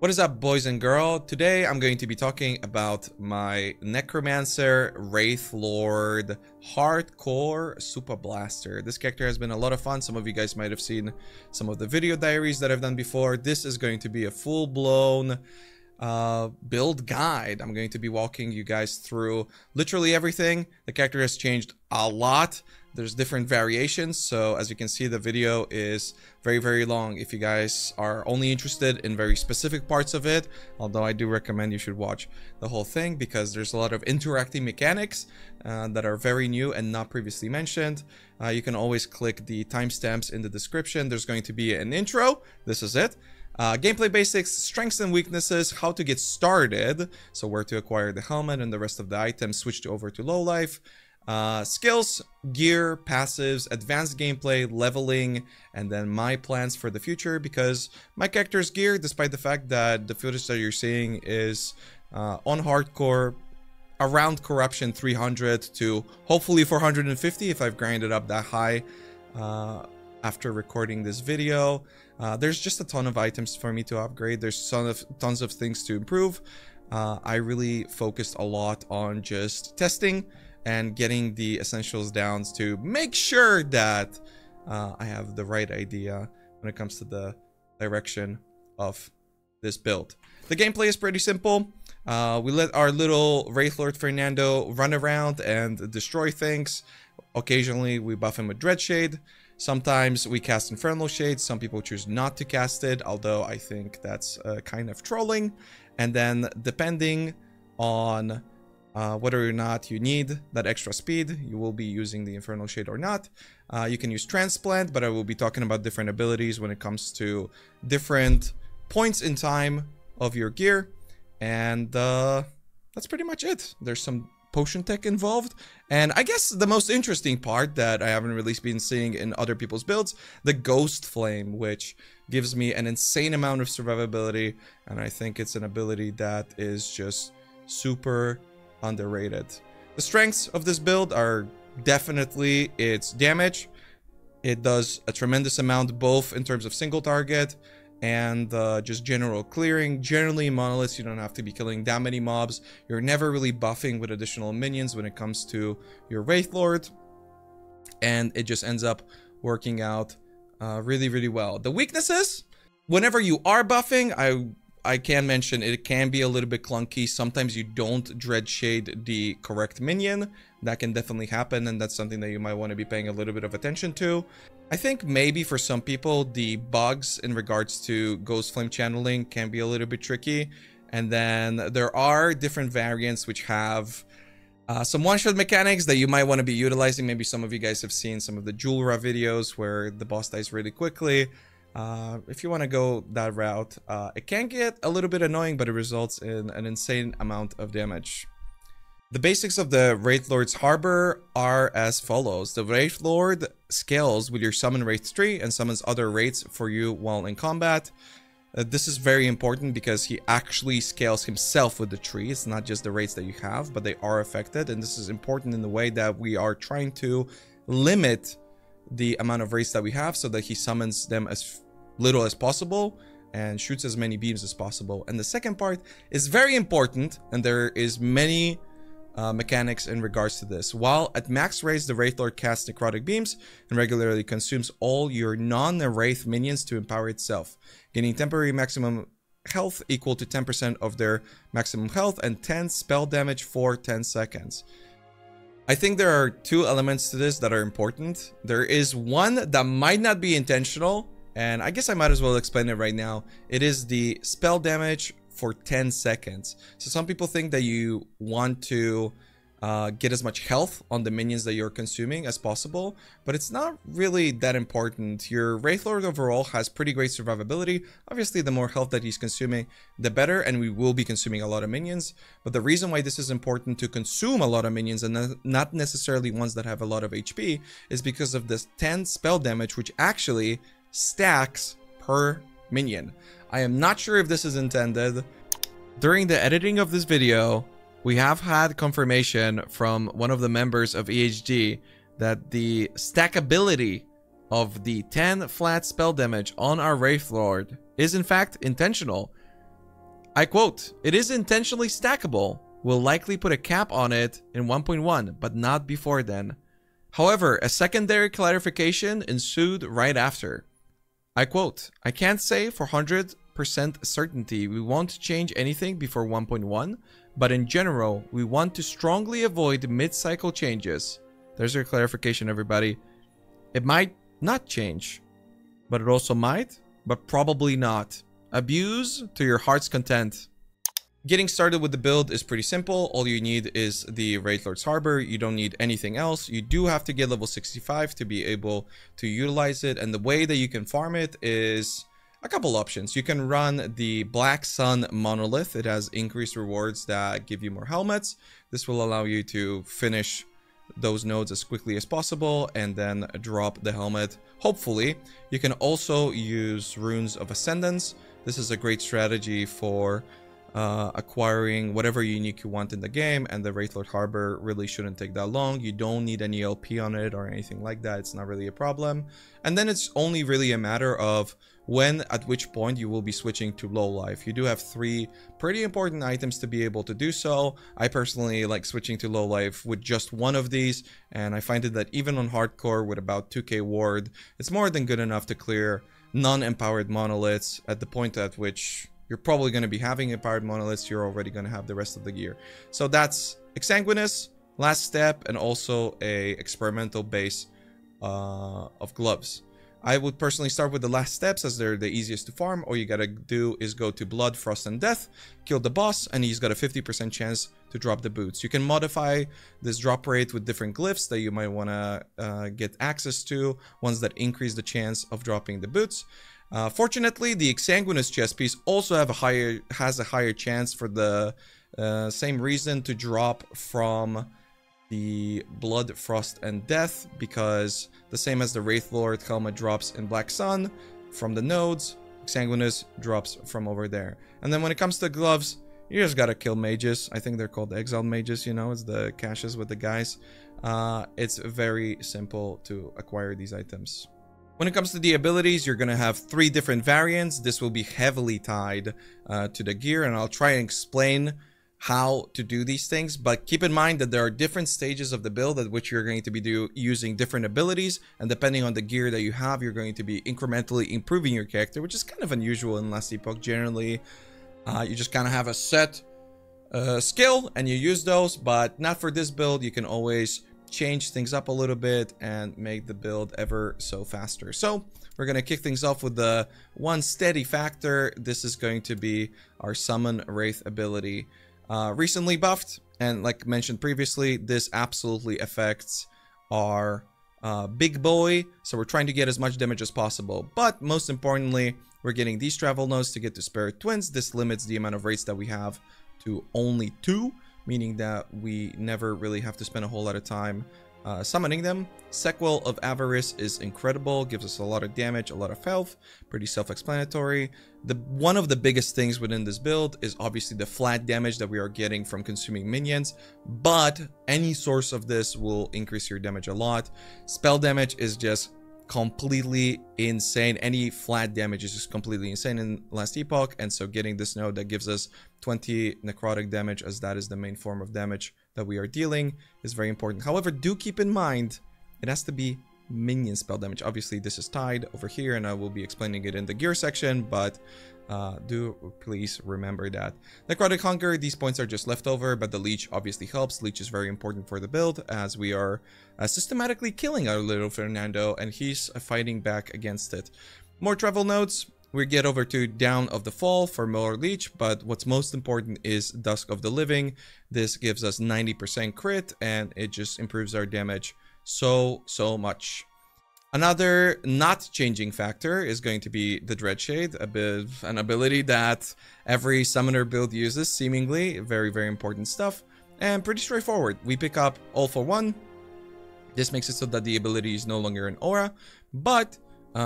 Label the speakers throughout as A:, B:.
A: What is up, boys and girls? Today I'm going to be talking about my Necromancer Wraithlord Hardcore Super Blaster. This character has been a lot of fun. Some of you guys might have seen some of the video diaries that I've done before. This is going to be a full-blown build guide. I'm going to be walking you guys through literally everything. The character has changed a lot. There's different variations, so as you can see, the video is very long if you guys are only interested in very specific parts of it, although I do recommend you should watch the whole thing because there's a lot of interacting mechanics that are very new and not previously mentioned. You can always click the timestamps in the description. There's going to be an intro. This is it. Gameplay basics, strengths and weaknesses, how to get started, so where to acquire the helmet and the rest of the items switched over to low life. Skills, gear, passives, advanced gameplay, leveling, and then my plans for the future, because my character's gear, despite the fact that the footage that you're seeing is on hardcore around corruption 300 to hopefully 450 if I've grinded up that high after recording this video. There's just a ton of items for me to upgrade. There's tons of things to improve. I really focused a lot on just testing and getting the essentials down to make sure that I have the right idea when it comes to the direction of this build. The gameplay is pretty simple. We let our little Wraithlord Fernando run around and destroy things. Occasionally we buff him with Dread Shade. Sometimes we cast Infernal Shade. Some people choose not to cast it, although I think that's kind of trolling. And then depending on whether or not you need that extra speed, you will be using the Infernal Shade or not. You can use Transplant, but I will be talking about different abilities when it comes to different points in time of your gear. And that's pretty much it. There's some potion tech involved. And I guess the most interesting part that I haven't really been seeing in other people's builds, the Ghostflame, which gives me an insane amount of survivability. And I think it's an ability that is just super underrated. The strengths of this build are definitely its damage. It does a tremendous amount both in terms of single target and just general clearing. Generally in monoliths you don't have to be killing that many mobs. You're never really buffing with additional minions when it comes to your Wraithlord, and it just ends up working out really well. The weaknesses, whenever you are buffing, I can mention it can be a little bit clunky. Sometimes you don't Dread Shade the correct minion. That can definitely happen, and that's something that you might want to be paying a little bit of attention to. I think maybe for some people the bugs in regards to Ghostflame channeling can be a little bit tricky. And then there are different variants which have some one-shot mechanics that you might want to be utilizing. Maybe some of you guys have seen some of the Julra videos where the boss dies really quickly. If you want to go that route, it can get a little bit annoying, but it results in an insane amount of damage. The basics of the Wraithlord's Harbor are as follows. The Wraithlord scales with your summon Wraith tree and summons other Wraiths for you while in combat. This is very important because he actually scales himself with the tree. It's not just the Wraiths that you have, but they are affected. And this is important in the way that we are trying to limit the amount of Wraiths that we have so that he summons them as little as possible and shoots as many beams as possible. And the second part is very important, and there is many mechanics in regards to this. While at max raise, the Wraithlord casts necrotic beams and regularly consumes all your non-Wraith minions to empower itself, gaining temporary maximum health equal to 10% of their maximum health and 10 spell damage for 10 seconds. I think there are two elements to this that are important. There is one that might not be intentional, and I guess I might as well explain it right now. It is the spell damage for 10 seconds. So some people think that you want to get as much health on the minions that you're consuming as possible, but it's not really that important. Your Wraithlord overall has pretty great survivability. Obviously, the more health that he's consuming, the better, and we will be consuming a lot of minions. But the reason why this is important to consume a lot of minions and not necessarily ones that have a lot of HP is because of this 10 spell damage, which actually stacks per minion. I am not sure if this is intended. During the editing of this video, we have had confirmation from one of the members of EHG that the stackability of the 10 flat spell damage on our Wraithlord is in fact intentional. I quote, "It is intentionally stackable. We'll likely put a cap on it in 1.1, but not before then." However, a secondary clarification ensued right after. I quote, "I can't say for 100% certainty we won't change anything before 1.1, but in general, we want to strongly avoid mid-cycle changes." There's your clarification, everybody. It might not change, but it also might, but probably not. Abuse to your heart's content. Getting started with the build is pretty simple. All you need is the Wraithlord's Harbor. You don't need anything else. You do have to get level 65 to be able to utilize it. And the way that you can farm it is a couple options. You can run the Black Sun Monolith. It has increased rewards that give you more helmets. This will allow you to finish those nodes as quickly as possible and then drop the helmet, hopefully. You can also use Runes of Ascendance. This is a great strategy for acquiring whatever unique you want in the game, and the Wraithlord Harbor really shouldn't take that long. You don't need any LP on it or anything like that. It's not really a problem. And then it's only really a matter of when, at which point you will be switching to low life. You do have 3 pretty important items to be able to do so. I personally like switching to low life with just one of these, and I find it that even on hardcore with about 2k ward, it's more than good enough to clear non-empowered monoliths at the point at which you're probably going to be having empowered monoliths. You're already going to have the rest of the gear. So that's Exsanguinous, Last Step, and also a experimental base of gloves. I would personally start with the last steps as they're the easiest to farm. All you gotta do is go to Blood, Frost, and Death, kill the boss, and he's got a 50% chance to drop the boots. You can modify this drop rate with different glyphs that you might want to get access to, ones that increase the chance of dropping the boots. Fortunately, the Exsanguinous chest piece also has a higher chance for the same reason to drop from the Blood, Frost, and Death, because the same as the Wraithlord helmet drops in Black Sun from the nodes, Exsanguinous drops from over there. And then when it comes to gloves, you just gotta kill mages. I think they're called exiled mages, you know, it's the caches with the guys. It's very simple to acquire these items. When it comes to the abilities, you're going to have 3 different variants. This will be heavily tied to the gear, and I'll try and explain how to do these things. But keep in mind that there are different stages of the build at which you're going to be using different abilities, and depending on the gear that you have, you're going to be incrementally improving your character, which is kind of unusual in Last Epoch. Generally, you just kind of have a set skill and you use those, but not for this build. You can always change things up a little bit and make the build ever so faster. So we're going to kick things off with the one steady factor. This is going to be our Summon Wraith ability. Recently buffed, and like mentioned previously, this absolutely affects our big boy, so we're trying to get as much damage as possible. But most importantly, we're getting these travel nodes to get to Spirit Twins. This limits the amount of wraiths that we have to only 2, meaning that we never really have to spend a whole lot of time summoning them. Sequel of Avarice is incredible, gives us a lot of damage, a lot of health, pretty self-explanatory. One of the biggest things within this build is obviously the flat damage that we are getting from consuming minions, but any source of this will increase your damage a lot. Spell damage is just completely insane. Any flat damage is just completely insane in Last Epoch, and so getting this node that gives us 20 necrotic damage, as that is the main form of damage that we are dealing, is very important. However, do keep in mind it has to be minion spell damage. Obviously this is tied over here, and I will be explaining it in the gear section, but do please remember that. Necrotic Hunger, these points are just leftover, but the Leech obviously helps. Leech is very important for the build, as we are systematically killing our little Fernando, and he's fighting back against it. More travel nodes. We get over to Down of the Fall for more Leech, but what's most important is Dusk of the Living. This gives us 90% crit, and it just improves our damage so much. Another not changing factor is going to be the Dread Shade, an ability that every summoner build uses, seemingly. Very important stuff, and pretty straightforward. We pick up All for One. This makes it so that the ability is no longer an aura, but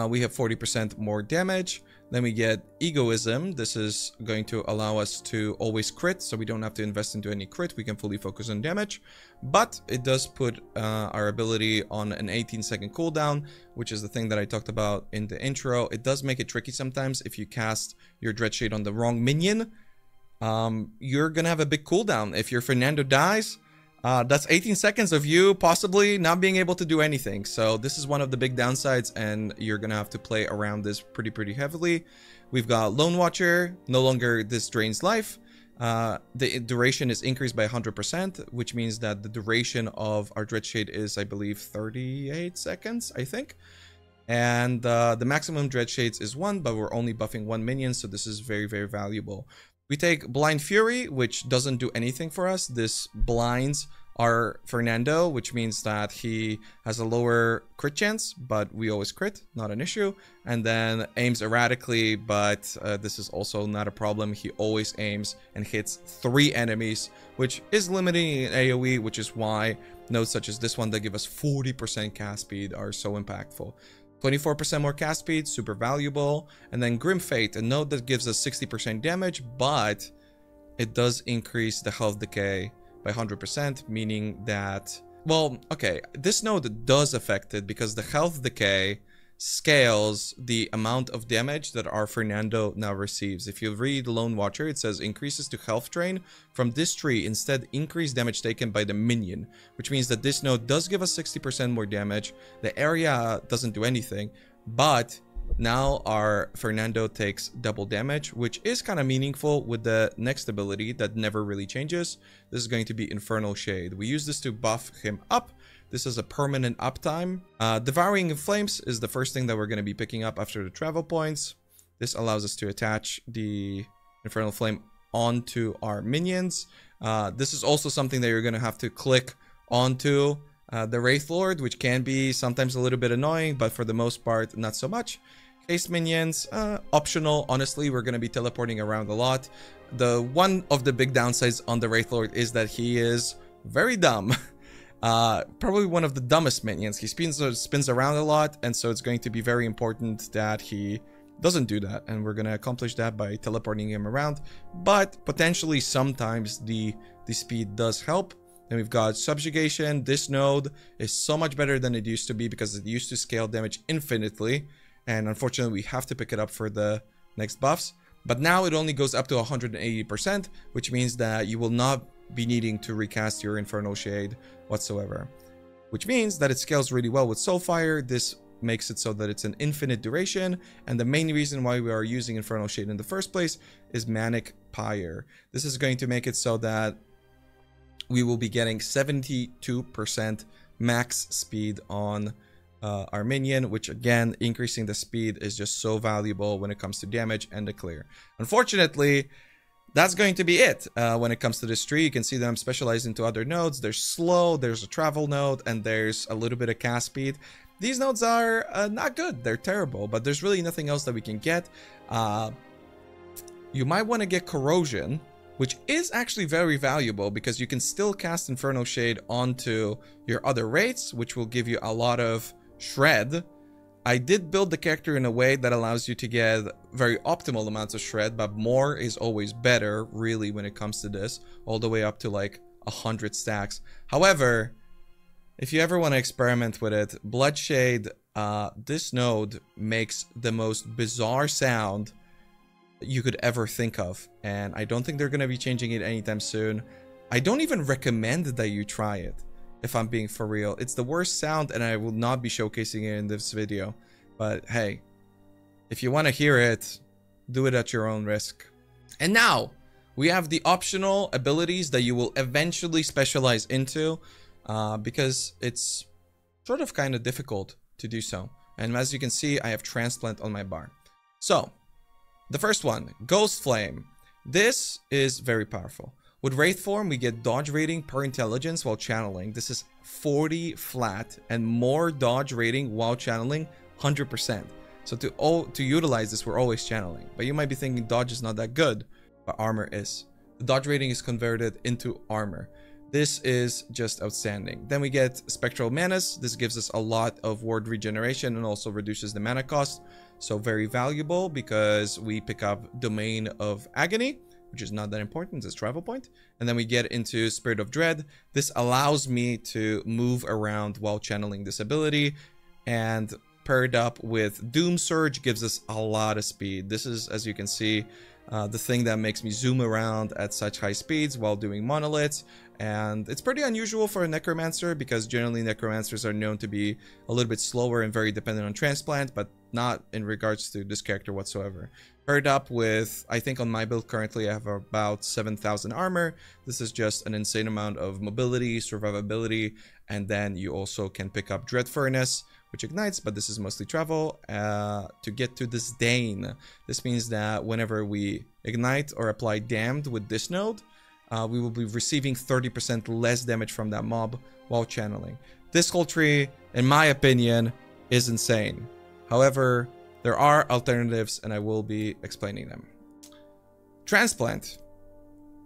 A: we have 40% more damage. Then we get Egoism. This is going to allow us to always crit, so we don't have to invest into any crit. We can fully focus on damage, but it does put our ability on an 18-second cooldown, which is the thing that I talked about in the intro. It does make it tricky sometimes if you cast your Dread Shade on the wrong minion. you're gonna have a big cooldown. If your Fernando dies, that's 18 seconds of you possibly not being able to do anything. So this is one of the big downsides, and you're gonna have to play around this pretty heavily. We've got Lone Watcher. No longer this drains life. The duration is increased by 100%, which means that the duration of our Dread Shade is, I believe, 38 seconds, I think. And the maximum Dread Shades is 1, but we're only buffing 1 minion, so this is very valuable. We take Blind Fury, which doesn't do anything for us. This blinds our Fernando, which means that he has a lower crit chance, but we always crit, not an issue. And then aims erratically, but this is also not a problem. He always aims and hits 3 enemies, which is limiting in AoE, which is why nodes such as this one that give us 40% cast speed are so impactful. 24% more cast speed, super valuable. And then Grim Fate, a node that gives us 60% damage, but it does increase the health decay by 100%, meaning that, well, okay, this node does affect it because the health decay scales the amount of damage that our Fernando now receives. If you read Lone Watcher, it says increases to health drain from this tree, instead increase damage taken by the minion, which means that this node does give us 60% more damage. The area doesn't do anything, but now our Fernando takes double damage, which is kind of meaningful with the next ability that never really changes. This is going to be Infernal Shade. We use this to buff him up. This is a permanent uptime. Devouring Flames is the first thing that we're going to be picking up after the travel points. This allows us to attach the Infernal Flame onto our minions. This is also something that you're going to have to click onto the Wraithlord, which can be sometimes a little bit annoying, but for the most part, not so much. Haste minions, optional. Honestly, we're going to be teleporting around a lot. One of the big downsides on the Wraithlord is that he is very dumb. Probably one of the dumbest minions. He spins around a lot, and so it's going to be very important that he doesn't do that, and we're going to accomplish that by teleporting him around. But potentially sometimes the speed does help. Then we've got Subjugation. This node is so much better than it used to be because it used to scale damage infinitely, and unfortunately we have to pick it up for the next buffs. But now it only goes up to 180%, which means that you will not be needing to recast your Infernal Shade whatsoever, which means that it scales really well with Soulfire. This makes it so that it's an infinite duration, and the main reason why we are using Infernal Shade in the first place is Manic Pyre. This is going to make it so that we will be getting 72% max speed on our minion, which again, increasing the speed is just so valuable when it comes to damage and the clear. Unfortunately, that's going to be it when it comes to this tree. You can see that I'm specialized into other nodes. There's slow, there's a travel node, and there's a little bit of cast speed. These nodes are not good. They're terrible, but there's really nothing else that we can get. You might want to get Corrosion, which is actually very valuable because you can still cast Infernal Shade onto your other Wraiths, which will give you a lot of Shred. I did build the character in a way that allows you to get very optimal amounts of Shred, but more is always better, really, when it comes to this, all the way up to like 100 stacks. However, if you ever want to experiment with it, Bloodshade, this node makes the most bizarre sound you could ever think of, and I don't think they're going to be changing it anytime soon. I don't even recommend that you try it, if I'm being for real. It's the worst sound, and I will not be showcasing it in this video. But hey, if you want to hear it, do it at your own risk. And now, we have the optional abilities that you will eventually specialize into, because it's sort of kind of difficult to do so. And as you can see, I have Transplant on my bar. So, the first one, Ghostflame. This is very powerful. With Wraith form, we get dodge rating per intelligence while channeling. This is 40 flat, and more dodge rating while channeling, 100%. So to utilize this, we're always channeling. But you might be thinking dodge is not that good, but armor is. The dodge rating is converted into armor. This is just outstanding. Then we get Spectral Menace. This gives us a lot of ward regeneration and also reduces the mana cost. So very valuable because we pick up Domain of Agony, which is not that important, it's a travel point. And then we get into Spirit of Dread. This allows me to move around while channeling this ability, and paired up with Doom Surge gives us a lot of speed. This is, as you can see, the thing that makes me zoom around at such high speeds while doing monoliths. And it's pretty unusual for a Necromancer because generally Necromancers are known to be a little bit slower and very dependent on Transplant, but not in regards to this character whatsoever. Paired up with, I think on my build currently I have about 7,000 armor. This is just an insane amount of mobility, survivability, and then you also can pick up Dread Furnace, which ignites, but this is mostly travel, to get to Disdain. This means that whenever we ignite or apply Damned with this node, we will be receiving 30% less damage from that mob while channeling. This whole tree, in my opinion, is insane. However, there are alternatives and I will be explaining them. Transplant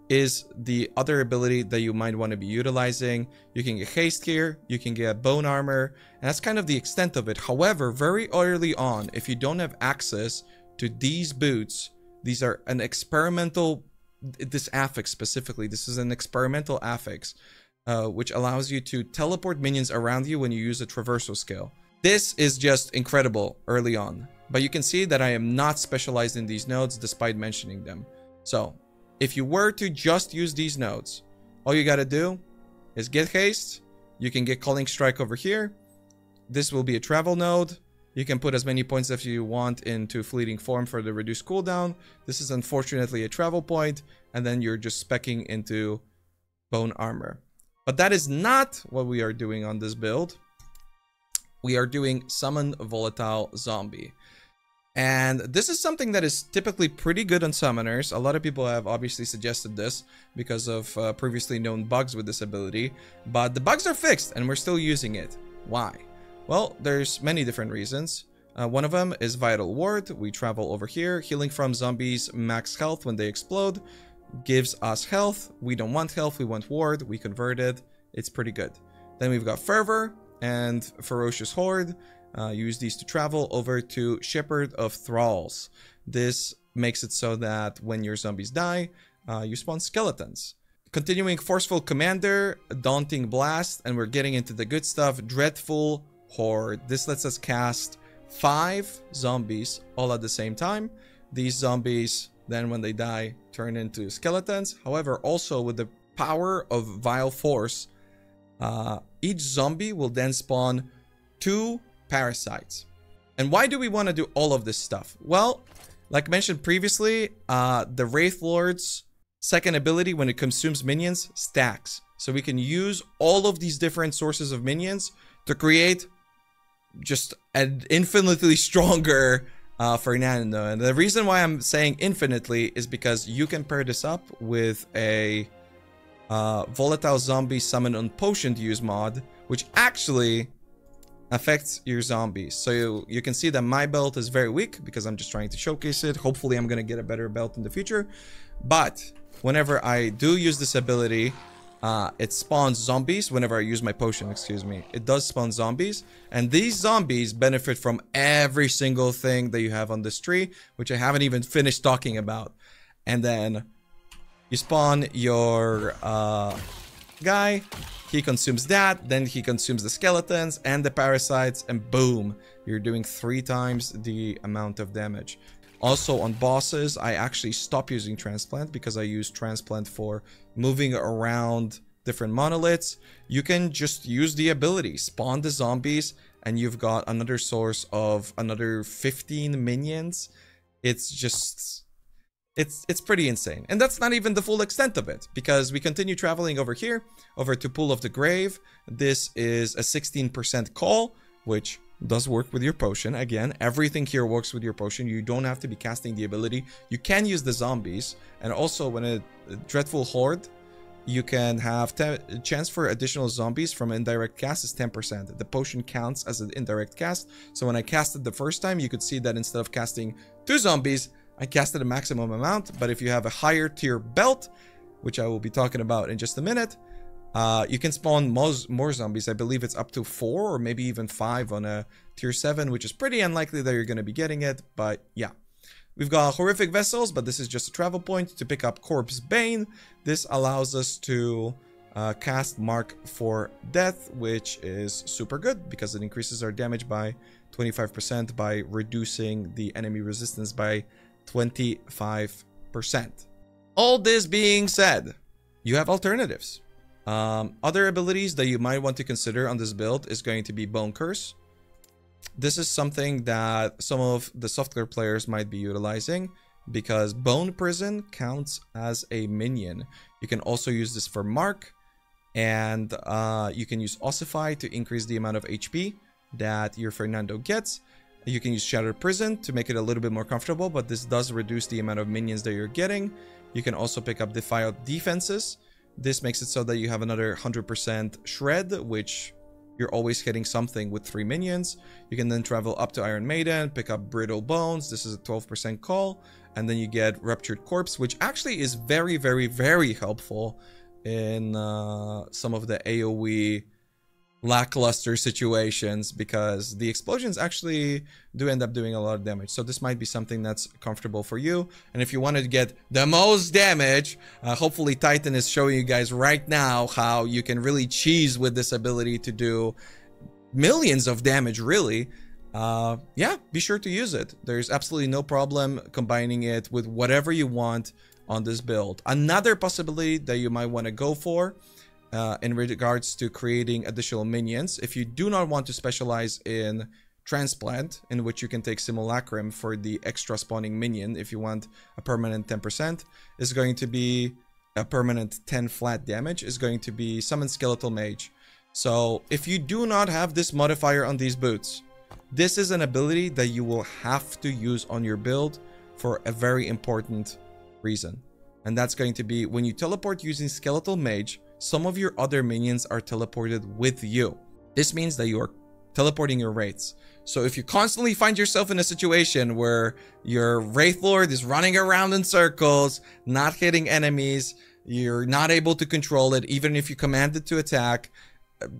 A: is the other ability that you might want to be utilizing. You can get haste here, you can get bone armor, and that's kind of the extent of it. However, very early on, if you don't have access to these boots, these are an experimental, this affix specifically, this is an experimental affix, which allows you to teleport minions around you when you use a traversal skill. This is just incredible early on, but you can see that I am not specialized in these nodes despite mentioning them. So, if you were to just use these nodes, all you gotta do is get haste. You can get Culling Strike over here. This will be a travel node. You can put as many points as you want into Fleeting Form for the reduced cooldown. This is unfortunately a travel point, and then you're just speccing into Bone Armor. But that is not what we are doing on this build. We are doing Summon Volatile Zombie. And this is something that is typically pretty good on summoners. A lot of people have obviously suggested this because of previously known bugs with this ability. But the bugs are fixed and we're still using it. Why? Well, there's many different reasons. One of them is Vital Ward. We travel over here. Healing from zombies max health when they explode. Gives us health. We don't want health, we want ward. We convert it. It's pretty good. Then we've got Fervor and Ferocious Horde. Use these to travel over to Shepherd of Thralls. This makes it so that when your zombies die, you spawn skeletons. Continuing Forceful Commander, Daunting Blast, and we're getting into the good stuff, Dreadful Horde. This lets us cast 5 zombies all at the same time. These zombies, then when they die, turn into skeletons. However, also with the power of Vile Force, each zombie will then spawn 2 parasites. And why do we want to do all of this stuff? Well, like mentioned previously, the Wraithlord's second ability when it consumes minions stacks. So we can use all of these different sources of minions to create just an infinitely stronger Fernando. And the reason why I'm saying infinitely is because you can pair this up with a Volatile Zombie Summon on Potion Use mod, which actually affects your zombies. So you can see that my belt is very weak because I'm just trying to showcase it. Hopefully I'm going to get a better belt in the future. But whenever I do use this ability, it spawns zombies. Whenever I use my potion, excuse me, it does spawn zombies. And these zombies benefit from every single thing that you have on this tree, which I haven't even finished talking about. And then you spawn your guy. He consumes that, then he consumes the skeletons and the parasites, and boom, you're doing 3 times the amount of damage. Also on bosses, I actually stop using Transplant because I use Transplant for moving around different monoliths. You can just use the ability, spawn the zombies, and you've got another source of another 15 minions. It's just... It's pretty insane. And that's not even the full extent of it, because we continue traveling over here, over to Pool of the Grave. This is a 16% call, which does work with your potion. Again, everything here works with your potion. You don't have to be casting the ability. You can use the zombies. And also, when a Dreadful Horde, you can have chance for additional zombies from indirect cast is 10%. The potion counts as an indirect cast. So when I cast it the first time, you could see that instead of casting 2 zombies, I casted a maximum amount. But if you have a higher tier belt, which I will be talking about in just a minute, you can spawn more zombies. I believe it's up to 4 or maybe even 5 on a tier 7, which is pretty unlikely that you're going to be getting it. But yeah, we've got Horrific Vessels, but this is just a travel point to pick up Corpse Bane. This allows us to cast Mark for Death, which is super good because it increases our damage by 25% by reducing the enemy resistance by 25%. 100%. All this being said, you have alternatives. Other abilities that you might want to consider on this build is going to be Bone Curse. This is something that some of the software players might be utilizing because Bone Prison counts as a minion. You can also use this for Mark, and you can use Ossify to increase the amount of HP that your Fernando gets. You can use Shattered Prison to make it a little bit more comfortable, but this does reduce the amount of minions that you're getting. You can also pick up Defiled Defenses. This makes it so that you have another 100% Shred, which you're always hitting something with 3 minions. You can then travel up to Iron Maiden, pick up Brittle Bones. This is a 12% call. And then you get Ruptured Corpse, which actually is very, very, very helpful in some of the AoE lackluster situations, because the explosions actually do end up doing a lot of damage. So this might be something that's comfortable for you. And if you want to get the most damage, hopefully Titan is showing you guys right now how you can really cheese with this ability to do millions of damage, really. Yeah, be sure to use it. There's absolutely no problem combining it with whatever you want on this build. Another possibility that you might want to go for in regards to creating additional minions, if you do not want to specialize in Transplant, in which you can take Simulacrum for the extra spawning minion if you want a permanent 10%, is going to be a permanent 10 flat damage, is going to be Summon Skeletal Mage. So if you do not have this modifier on these boots, this is an ability that you will have to use on your build for a very important reason. And that's going to be when you teleport using Skeletal Mage, some of your other minions are teleported with you. This means that you are teleporting your Wraiths. So if you constantly find yourself in a situation where your Wraithlord is running around in circles, not hitting enemies, you're not able to control it, even if you command it to attack,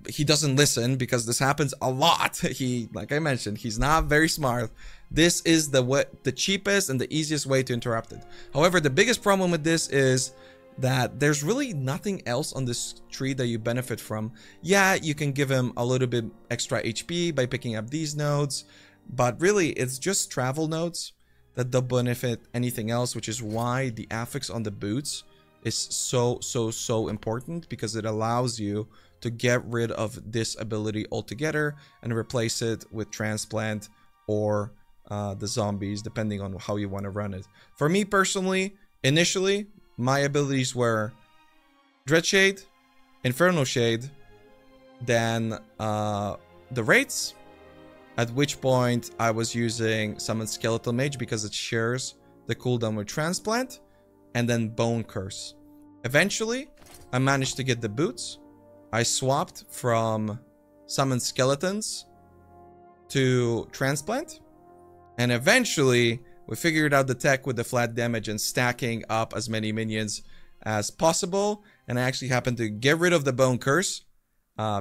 A: he doesn't listen, because this happens a lot. He, like I mentioned, he's not very smart. This is the cheapest and the easiest way to interrupt it. However, the biggest problem with this is that there's really nothing else on this tree that you benefit from. Yeah, you can give him a little bit extra HP by picking up these nodes, but really it's just travel nodes that don't benefit anything else, which is why the affix on the boots is so important, because it allows you to get rid of this ability altogether and replace it with Transplant or the zombies, depending on how you want to run it. For me personally, initially, my abilities were Dreadshade, Infernal Shade, then the Wraiths, at which point I was using Summon Skeletal Mage because it shares the cooldown with Transplant, and then Bone Curse. Eventually, I managed to get the boots. I swapped from Summon Skeletons to Transplant, and eventually we figured out the tech with the flat damage and stacking up as many minions as possible. And I actually happened to get rid of the Bone Curse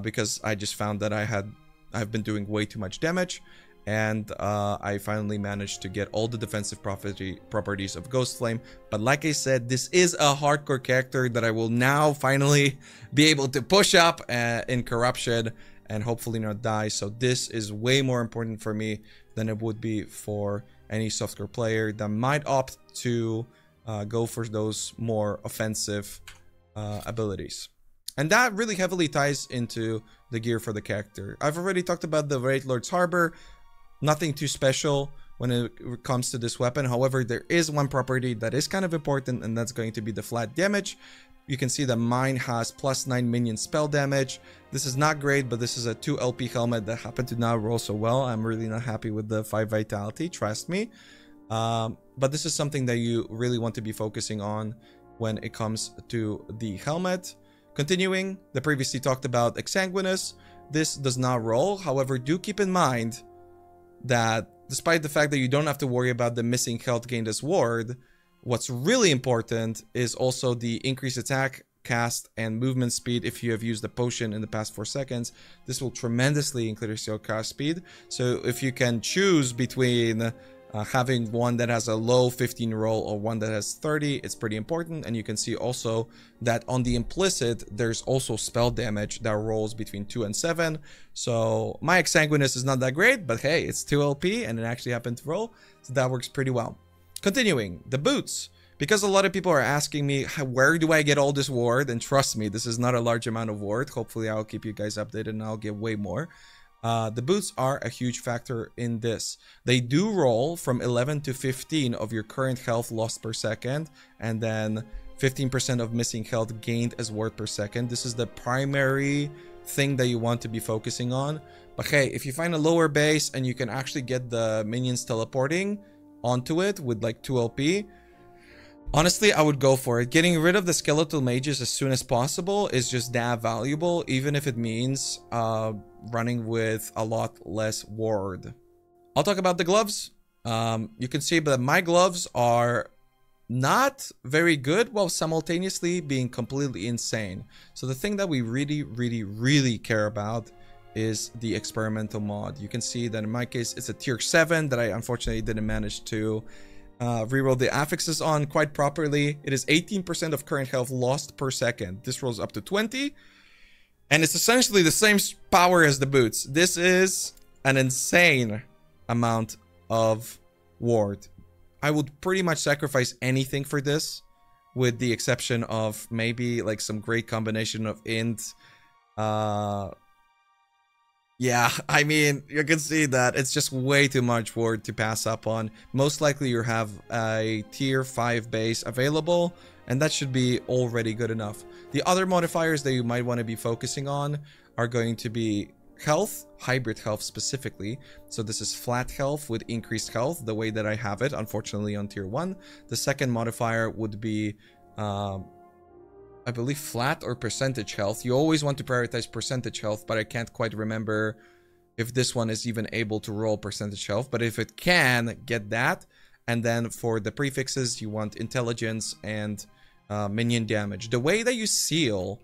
A: because I just found that I've been doing way too much damage. And I finally managed to get all the defensive properties of Ghostflame. But like I said, this is a hardcore character that I will now finally be able to push up in Corruption and hopefully not die. So this is way more important for me than it would be for any softcore player that might opt to go for those more offensive abilities. And that really heavily ties into the gear for the character. I've already talked about the Wraithlord's Harbor. Nothing too special when it comes to this weapon. However, there is one property that is kind of important, and that's going to be the flat damage. You can see that mine has +9 minion spell damage. This is not great, but this is a 2 LP helmet that happened to not roll so well. I'm really not happy with the 5 vitality, trust me. But this is something that you really want to be focusing on when it comes to the helmet. Continuing, the previously talked about Exsanguinous. This does not roll. However, do keep in mind that despite the fact that you don't have to worry about the missing health gained as ward, what's really important is also the increased attack, cast, and movement speed. If you have used the potion in the past 4 seconds, this will tremendously increase your cast speed. So if you can choose between having one that has a low 15 roll or one that has 30, it's pretty important. And you can see also that on the implicit, there's also spell damage that rolls between 2 and 7. So my Exsanguinous is not that great, but hey, it's 2 LP and it actually happened to roll. So that works pretty well. Continuing, the boots. because a lot of people are asking me, where do I get all this ward? And trust me, this is not a large amount of ward. Hopefully I'll keep you guys updated and I'll give way more. The boots are a huge factor in this. They do roll from 11 to 15 of your current health lost per second, and then 15% of missing health gained as ward per second. This is the primary thing that you want to be focusing on. But hey, if you find a lower base and you can actually get the minions teleporting onto it with like 2 LP, honestly, I would go for it. Getting rid of the skeletal mages as soon as possible is just that valuable, even if it means running with a lot less ward. I'll talk about the gloves. You can see that my gloves are not very good while simultaneously being completely insane. So the thing that we really care about is the experimental mod. You can see that in my case it's a tier 7 that I unfortunately didn't manage to reroll the affixes on quite properly. It is 18% of current health lost per second. This rolls up to 20, and it's essentially the same power as the boots. This is an insane amount of ward. I would pretty much sacrifice anything for this, with the exception of maybe like some great combination of int. Yeah, I mean, you can see that it's just way too much ward to pass up on. Most likely you have a tier 5 base available, and that should be already good enough. The other modifiers that you might want to be focusing on are going to be health, hybrid health specifically. So this is flat health with increased health, the way that I have it, unfortunately, on tier 1. The second modifier would be I believe flat or percentage health. You always want to prioritize percentage health, but I can't quite remember if this one is even able to roll percentage health. But if it can, get that. And then for the prefixes, you want intelligence and minion damage. The way that you seal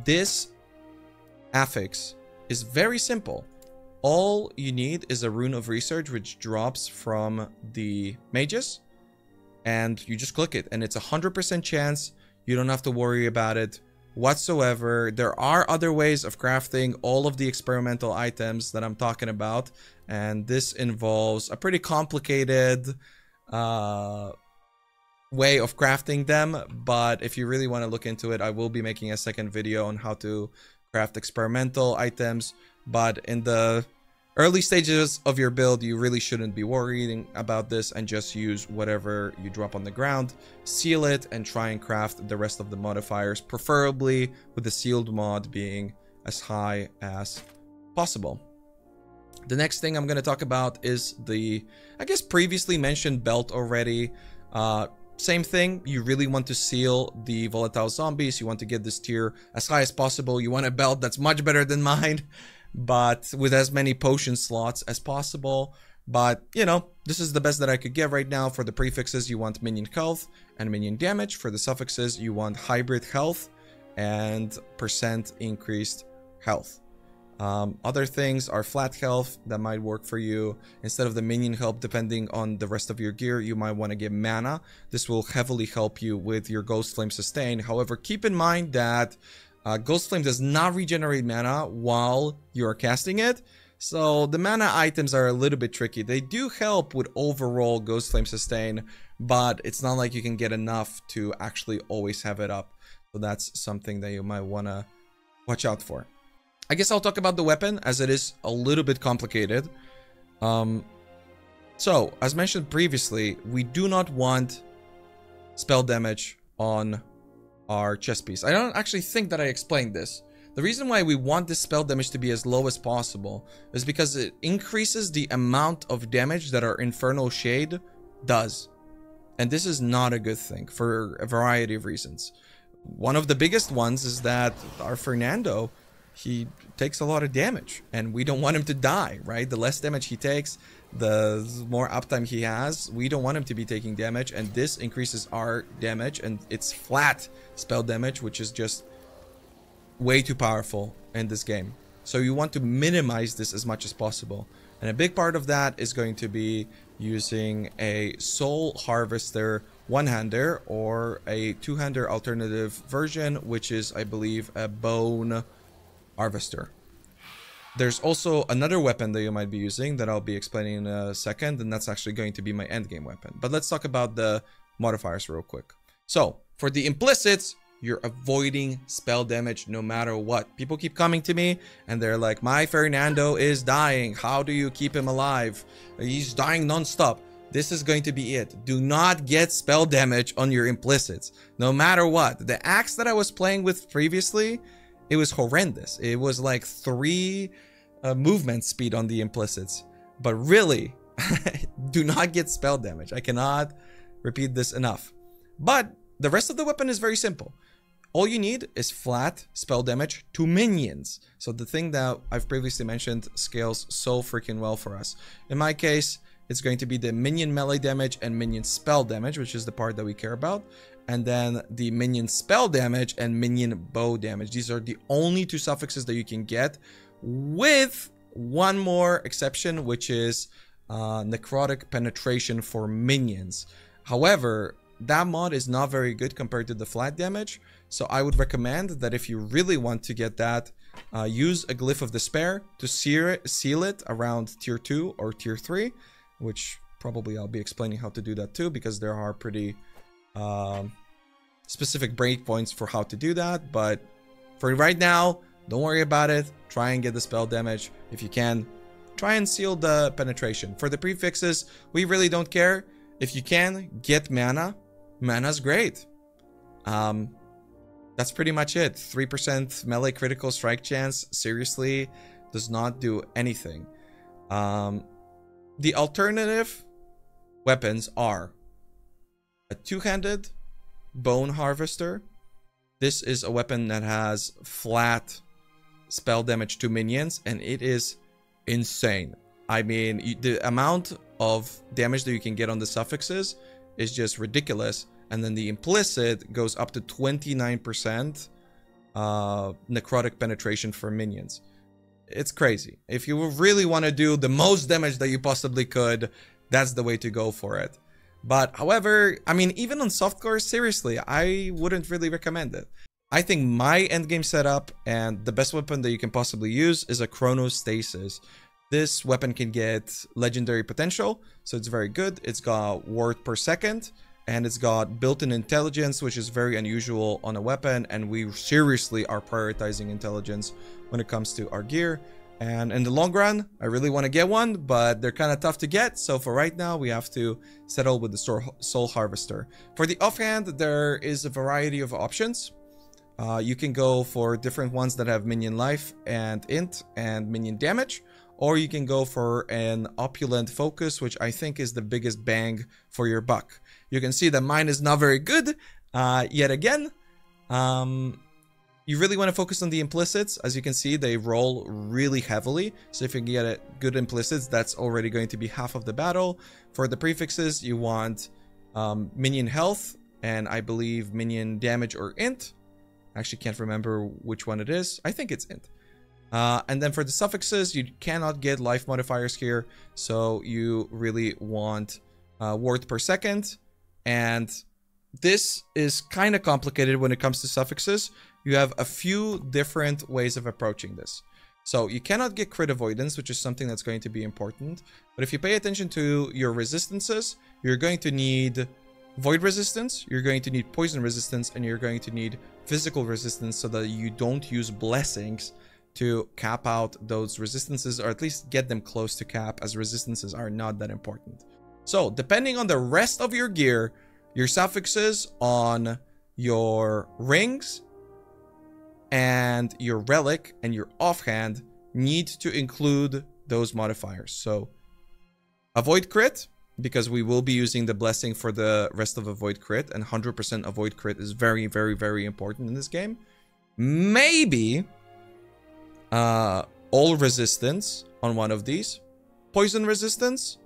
A: this affix is very simple. All you need is a rune of research, which drops from the mages, and you just click it, and it's 100% chance. You don't have to worry about it whatsoever. There are other ways of crafting all of the experimental items that I'm talking about, and this involves a pretty complicated way of crafting them. But if you really want to look into it, I will be making a second video on how to craft experimental items. But in the early stages of your build, you really shouldn't be worrying about this, and just use whatever you drop on the ground, seal it, and try and craft the rest of the modifiers, preferably with the sealed mod being as high as possible. The next thing I'm going to talk about is the, I guess, previously mentioned belt already. Same thing, you really want to seal the Volatile Zombies. You want to get this tier as high as possible. You want a belt that's much better than mine, but with as many potion slots as possible. But, you know, this is the best that I could get right now. For the prefixes, you want minion health and minion damage. For the suffixes, you want hybrid health and percent increased health. Other things are flat health that might work for you. Instead of the minion health, depending on the rest of your gear, you might want to get mana. This will heavily help you with your Ghostflame sustain. However, keep in mind that Ghostflame does not regenerate mana while you are casting it. So the mana items are a little bit tricky. They do help with overall Ghostflame sustain, but it's not like you can get enough to actually always have it up. So that's something that you might want to watch out for. I guess I'll talk about the weapon, as it is a little bit complicated. So, as mentioned previously, we do not want spell damage on our chest piece. I don't actually think that I explained this. The reason why we want this spell damage to be as low as possible is because it increases the amount of damage that our Infernal Shade does. And this is not a good thing for a variety of reasons. One of the biggest ones is that our Fernando, he takes a lot of damage, and we don't want him to die, right? The less damage he takes, the more uptime he has. We don't want him to be taking damage, and this increases our damage, and it's flat spell damage, which is just way too powerful in this game. So you want to minimize this as much as possible, and a big part of that is going to be using a Soul Harvester one-hander or a two-hander alternative version, which is, I believe, a Bone Harvester. There's also another weapon that you might be using that I'll be explaining in a second, and that's actually going to be my endgame weapon. But let's talk about the modifiers real quick. So for the implicits, you're avoiding spell damage no matter what. People keep coming to me and they're like, my Fernando is dying. How do you keep him alive? He's dying non-stop. This is going to be it. Do not get spell damage on your implicits, no matter what. The axe that I was playing with previously, it was horrendous. It was like 3 movement speed on the implicits. But really, do not get spell damage. I cannot repeat this enough. But the rest of the weapon is very simple. All you need is flat spell damage to minions. So the thing that I've previously mentioned scales so freaking well for us. In my case, it's going to be the minion melee damage and minion spell damage, which is the part that we care about. And then the minion spell damage and minion bow damage. These are the only 2 suffixes that you can get, with one more exception, which is necrotic penetration for minions. However, that mod is not very good compared to the flat damage. So I would recommend that if you really want to get that, use a Glyph of Despair to seal it around tier 2 or tier 3. Which probably I'll be explaining how to do that too, because there are pretty specific breakpoints for how to do that. But for right now, don't worry about it. Try and get the spell damage if you can. Try and seal the penetration. For the prefixes, we really don't care. If you can, get mana. Mana's great. That's pretty much it. 3% melee critical strike chance, seriously, does not do anything. The alternative weapons are a 2-handed Bone Harvester. This is a weapon that has flat spell damage to minions, and it is insane. I mean, the amount of damage that you can get on the suffixes is just ridiculous. And then the implicit goes up to 29% necrotic penetration for minions. It's crazy. If you really want to do the most damage that you possibly could, that's the way to go for it. But however, I mean, even on softcore, seriously, I wouldn't really recommend it. I think my endgame setup and the best weapon that you can possibly use is a Chronostasis. This weapon can get legendary potential, so it's very good. It's got ward per second, and it's got built-in intelligence, which is very unusual on a weapon, and we seriously are prioritizing intelligence when it comes to our gear. And in the long run, I really want to get one, but they're kind of tough to get. So for right now, we have to settle with the Soul Harvester. For the offhand, there is a variety of options. You can go for different ones that have minion life and int and minion damage, or you can go for an opulent focus, which I think is the biggest bang for your buck. You can see that mine is not very good yet again. You really want to focus on the implicits. As you can see, they roll really heavily. So if you can get good implicits, that's already going to be half of the battle. For the prefixes, you want minion health, and I believe minion damage or int. I actually can't remember which one it is. I think it's int. And then for the suffixes, you cannot get life modifiers here. So you really want ward per second. And this is kind of complicated when it comes to suffixes. You have a few different ways of approaching this. So you cannot get crit avoidance, which is something that's going to be important. But if you pay attention to your resistances, you're going to need void resistance, you're going to need poison resistance, and you're going to need physical resistance so that you don't use blessings to cap out those resistances, or at least get them close to cap, as resistances are not that important. So depending on the rest of your gear, your suffixes on your rings and your relic and your offhand need to include those modifiers. So avoid crit, because we will be using the blessing for the rest of avoid crit, and 100% avoid crit is very, very, very important in this game. Maybe all resistance on one of these, poison resistance,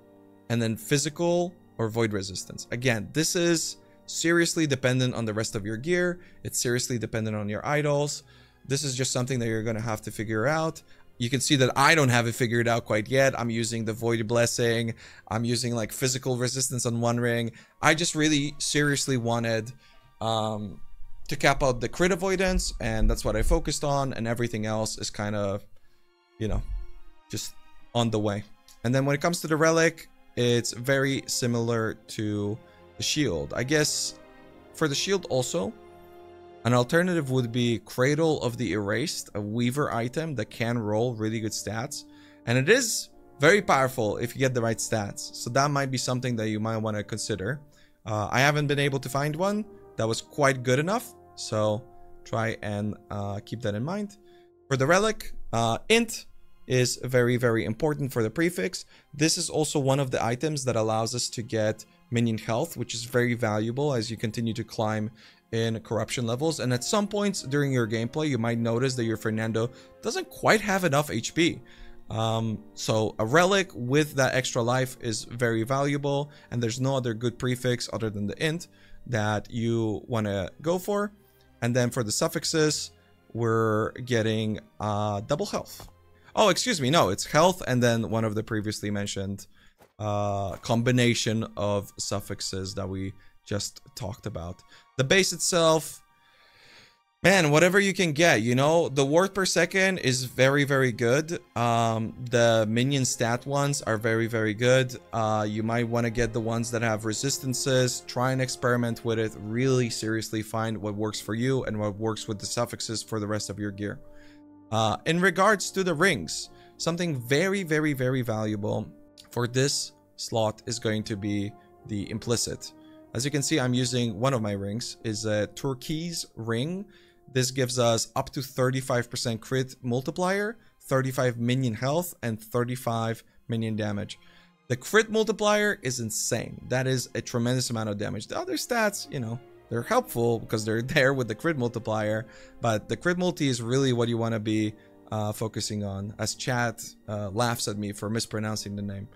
A: and then physical or void resistance. Again, this is seriously dependent on the rest of your gear. It's seriously dependent on your idols. This is just something that you're going to have to figure out. You can see that I don't have it figured out quite yet. I'm using the void blessing. I'm using like physical resistance on one ring. I just really seriously wanted to cap out the crit avoidance, and that's what I focused on, and everything else is kind of, you know, just on the way. And then when it comes to the relic, it's very similar to the shield. I guess for the shield also, an alternative would be Cradle of the Erased, a Weaver item that can roll really good stats. And it is very powerful if you get the right stats. So that might be something that you might want to consider. I haven't been able to find one that was quite good enough. So try and keep that in mind. For the relic, Int is very, very important for the prefix. This is also one of the items that allows us to get minion health, which is very valuable as you continue to climb in corruption levels. And at some points during your gameplay, you might notice that your Fernando doesn't quite have enough HP. So a relic with that extra life is very valuable, and there's no other good prefix other than the Int that you want to go for. And then for the suffixes, we're getting double health. Oh, excuse me, no, it's health and then one of the previously mentioned combination of suffixes that we just talked about. The base itself, man, whatever you can get, you know, the ward per second is very, very good. The minion stat ones are very, very good. You might want to get the ones that have resistances. Try and experiment with it. Really seriously find what works for you and what works with the suffixes for the rest of your gear. In regards to the rings, something very, very, very valuable for this slot is going to be the implicit. As you can see, I'm using one of my rings, is a turquoise ring. This gives us up to 35% crit multiplier, 35 minion health, and 35 minion damage. The crit multiplier is insane. That is a tremendous amount of damage. The other stats, you know, they're helpful because they're there with the crit multiplier, but the crit multi is really what you want to be focusing on, as chat laughs at me for mispronouncing the name.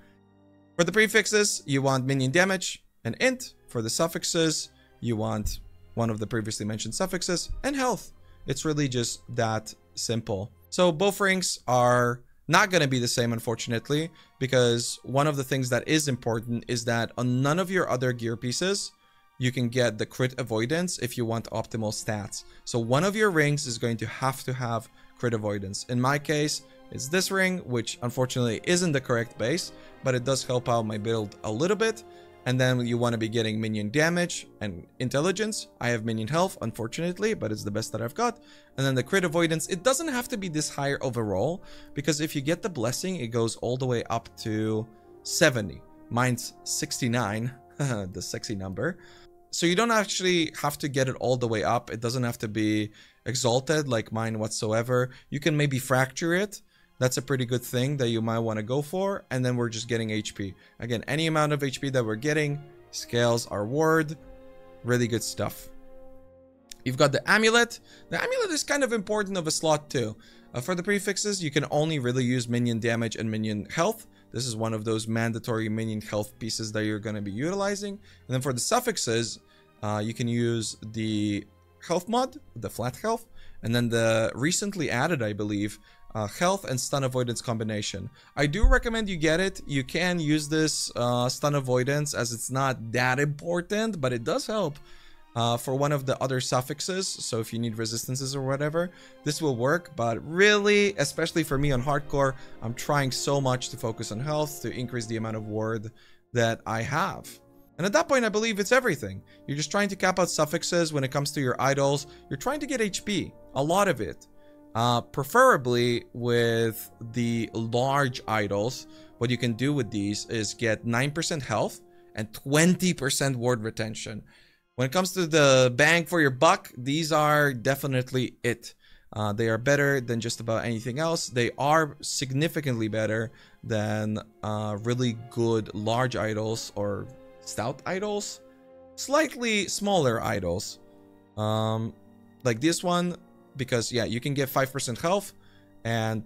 A: For the prefixes, you want minion damage and int. For the suffixes, you want one of the previously mentioned suffixes and health. It's really just that simple. So both rings are not going to be the same, unfortunately, because one of the things that is important is that on none of your other gear pieces you can get the crit avoidance if you want optimal stats. So one of your rings is going to have crit avoidance. In my case, it's this ring, which unfortunately isn't the correct base, but it does help out my build a little bit. And then you want to be getting minion damage and intelligence. I have minion health, unfortunately, but it's the best that I've got. And then the crit avoidance, it doesn't have to be this higher overall, because if you get the blessing, it goes all the way up to 70. Mine's 69, the sexy number. So you don't actually have to get it all the way up. It doesn't have to be exalted like mine whatsoever. You can maybe fracture it. That's a pretty good thing that you might want to go for. And then we're just getting HP. Again, any amount of HP that we're getting scales our ward. Really good stuff. You've got the Amulet. The Amulet is kind of important of a slot too. For the prefixes, you can only really use minion damage and minion health. This is one of those mandatory minion health pieces that you're going to be utilizing. And then for the suffixes, you can use the health mod, the flat health. And then the recently added, I believe, health and stun avoidance combination. I do recommend you get it. You can use this stun avoidance as it's not that important, but it does help for one of the other suffixes. So if you need resistances or whatever, this will work. But really, especially for me on hardcore, I'm trying so much to focus on health to increase the amount of ward that I have. And at that point, I believe it's everything. You're just trying to cap out suffixes when it comes to your idols. You're trying to get HP, a lot of it. Preferably with the large idols, what you can do with these is get 9% health and 20% ward retention. When it comes to the bang for your buck, these are definitely it. They are better than just about anything else. They are significantly better than really good large idols or stout idols. Slightly smaller idols. Like this one. Because, yeah, you can get 5% health and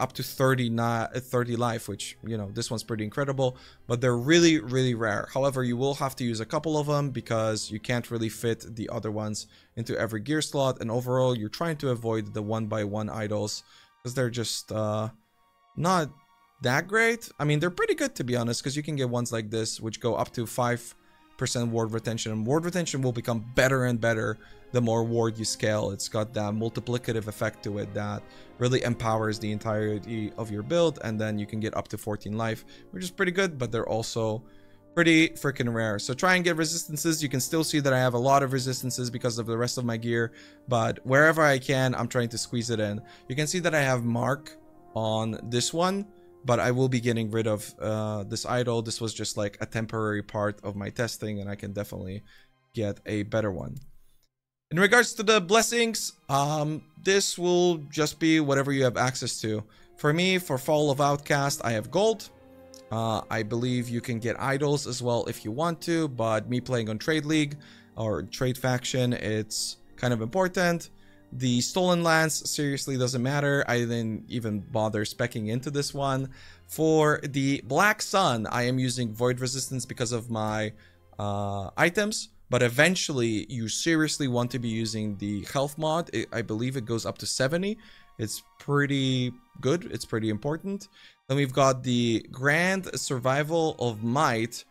A: up to 30 life, which, you know, this one's pretty incredible. But they're really, really rare. However, you will have to use a couple of them because you can't really fit the other ones into every gear slot. And overall, you're trying to avoid the 1x1 idols because they're just not that great. I mean, they're pretty good, to be honest, because you can get ones like this, which go up to 5% ward retention. And ward retention will become better and better the more ward you scale. It's got that multiplicative effect to it that really empowers the entirety of your build, and then you can get up to 14 life, which is pretty good, but they're also pretty freaking rare. So try and get resistances. You can still see that I have a lot of resistances because of the rest of my gear, but wherever I can, I'm trying to squeeze it in. You can see that I have mark on this one, but I will be getting rid of this idol. This was just like a temporary part of my testing, and I can definitely get a better one. In regards to the blessings, this will just be whatever you have access to. For me, for Fall of Outcast, I have gold. I believe you can get idols as well if you want to, but me playing on Trade League or Trade Faction, it's kind of important. The Stolen Lance seriously doesn't matter. I didn't even bother speccing into this one. For the Black Sun, I am using Void Resistance because of my items, but eventually you seriously want to be using the health mod. I believe it goes up to 70. It's pretty good. It's pretty important. Then we've got the Grand Survival of Might,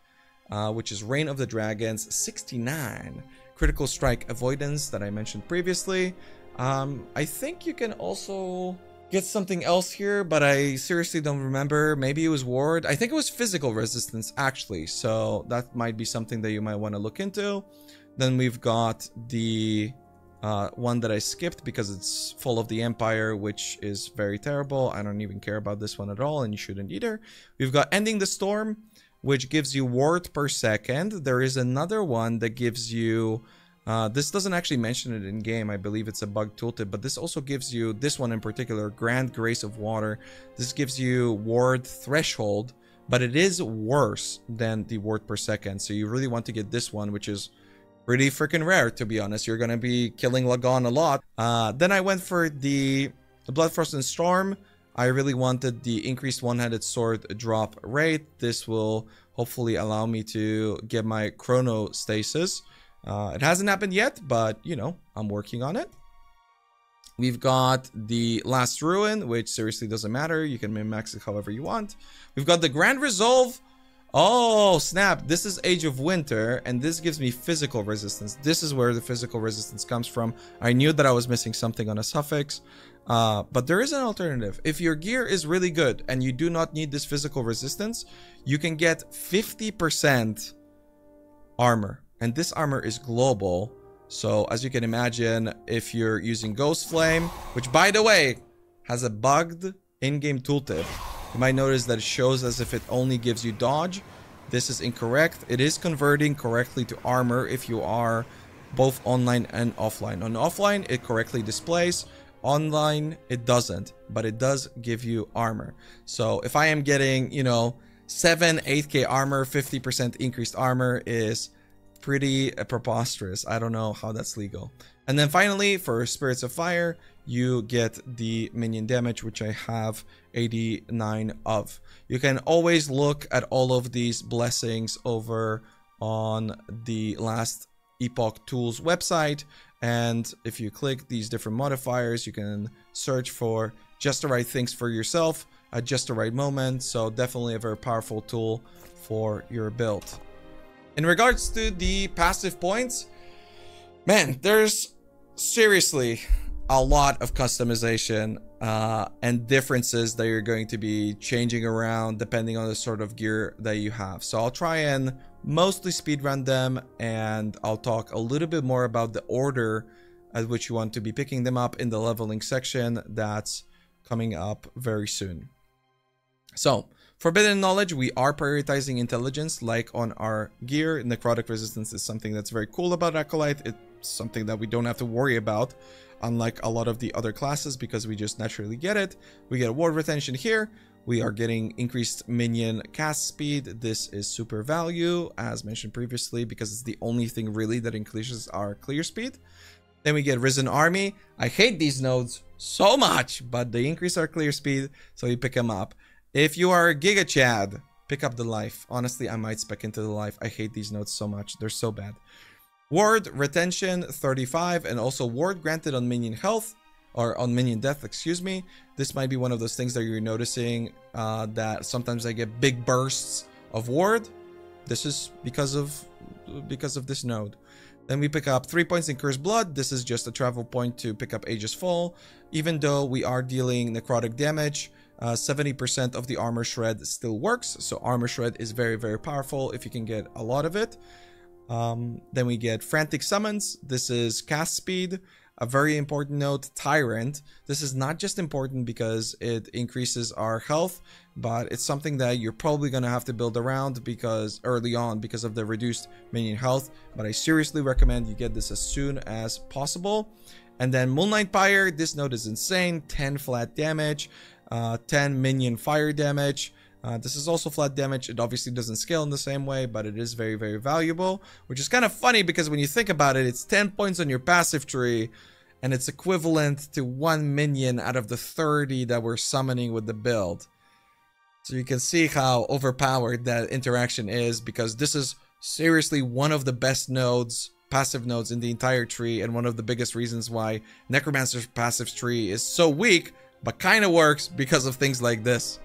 A: which is Reign of the Dragons, 69. Critical Strike Avoidance that I mentioned previously. I think you can also get something else here, but I seriously don't remember. Maybe it was Ward. I think it was Physical Resistance, actually. So that might be something that you might want to look into. Then we've got the one that I skipped because it's Fall of the Empire, which is very terrible. I don't even care about this one at all, and you shouldn't either. We've got Ending the Storm, which gives you ward per second. There is another one that gives you... this doesn't actually mention it in game. I believe it's a bug tooltip, but this also gives you, this one in particular, Grand Grace of Water. This gives you ward threshold, but it is worse than the ward per second. So you really want to get this one, which is pretty freaking rare, to be honest. You're going to be killing Lagon a lot. Then I went for the Bloodfrost and Storm. I really wanted the increased one-handed sword drop rate. This will hopefully allow me to get my chronostasis. It hasn't happened yet, but, you know, I'm working on it. We've got the Last Ruin, which seriously doesn't matter. You can min-max it however you want. We've got the Grand Resolve. Oh, snap. This is Age of Winter, and this gives me physical resistance. This is where the physical resistance comes from. I knew that I was missing something on a suffix, but there is an alternative. If your gear is really good and you do not need this physical resistance, you can get 50% armor. And this armor is global. So as you can imagine, if you're using Ghostflame, which by the way, has a bugged in-game tooltip, you might notice that it shows as if it only gives you dodge. This is incorrect. It is converting correctly to armor if you are both online and offline. On offline, it correctly displays. Online, it doesn't, but it does give you armor. So if I am getting, you know, 8k armor, 50% increased armor is pretty preposterous. I don't know how that's legal. And then finally, for Spirits of Fire, you get the minion damage, which I have 89 of. You can always look at all of these blessings over on the Last Epoch Tools website, and if you click these different modifiers, you can search for just the right things for yourself at just the right moment. So definitely a very powerful tool for your build. In regards to the passive points, man, there's seriously a lot of customization and differences that you're going to be changing around depending on the sort of gear that you have. So I'll try and mostly speedrun them, and I'll talk a little bit more about the order at which you want to be picking them up in the leveling section that's coming up very soon. So Forbidden Knowledge, we are prioritizing intelligence like on our gear. Necrotic resistance is something that's very cool about Acolyte. It's something that we don't have to worry about, unlike a lot of the other classes, because we just naturally get it. We get ward retention here. We are getting increased minion cast speed. This is super value, as mentioned previously, because it's the only thing really that increases our clear speed. Then we get Risen Army. I hate these nodes so much, but they increase our clear speed, so you pick them up. If you are a Giga Chad, pick up the life. Honestly, I might spec into the life. I hate these nodes so much. They're so bad. Ward retention 35, and also ward granted on minion health, or on minion death, excuse me. This might be one of those things that you're noticing that sometimes I get big bursts of ward. This is because of this node. Then we pick up 3 points in Cursed Blood. This is just a travel point to pick up Aegis Fall. Even though we are dealing necrotic damage, 70% of the armor shred still works. So armor shred is very, very powerful if you can get a lot of it. Then we get frantic summons. This is cast speed. A very important note, Tyrant. This is not just important because it increases our health, but it's something that you're probably going to have to build around because early on because of the reduced minion health. But I seriously recommend you get this as soon as possible. And then Moonlight Pyre, this node is insane. 10 flat damage, 10 minion fire damage. This is also flat damage. It obviously doesn't scale in the same way, but it is very, very valuable, which is kind of funny because when you think about it, it's 10 points on your passive tree, and it's equivalent to 1 minion out of the 30 that we're summoning with the build. So you can see how overpowered that interaction is, because this is seriously one of the best nodes, passive nodes in the entire tree, and one of the biggest reasons why Necromancer's passive tree is so weak, but kind of works because of things like this.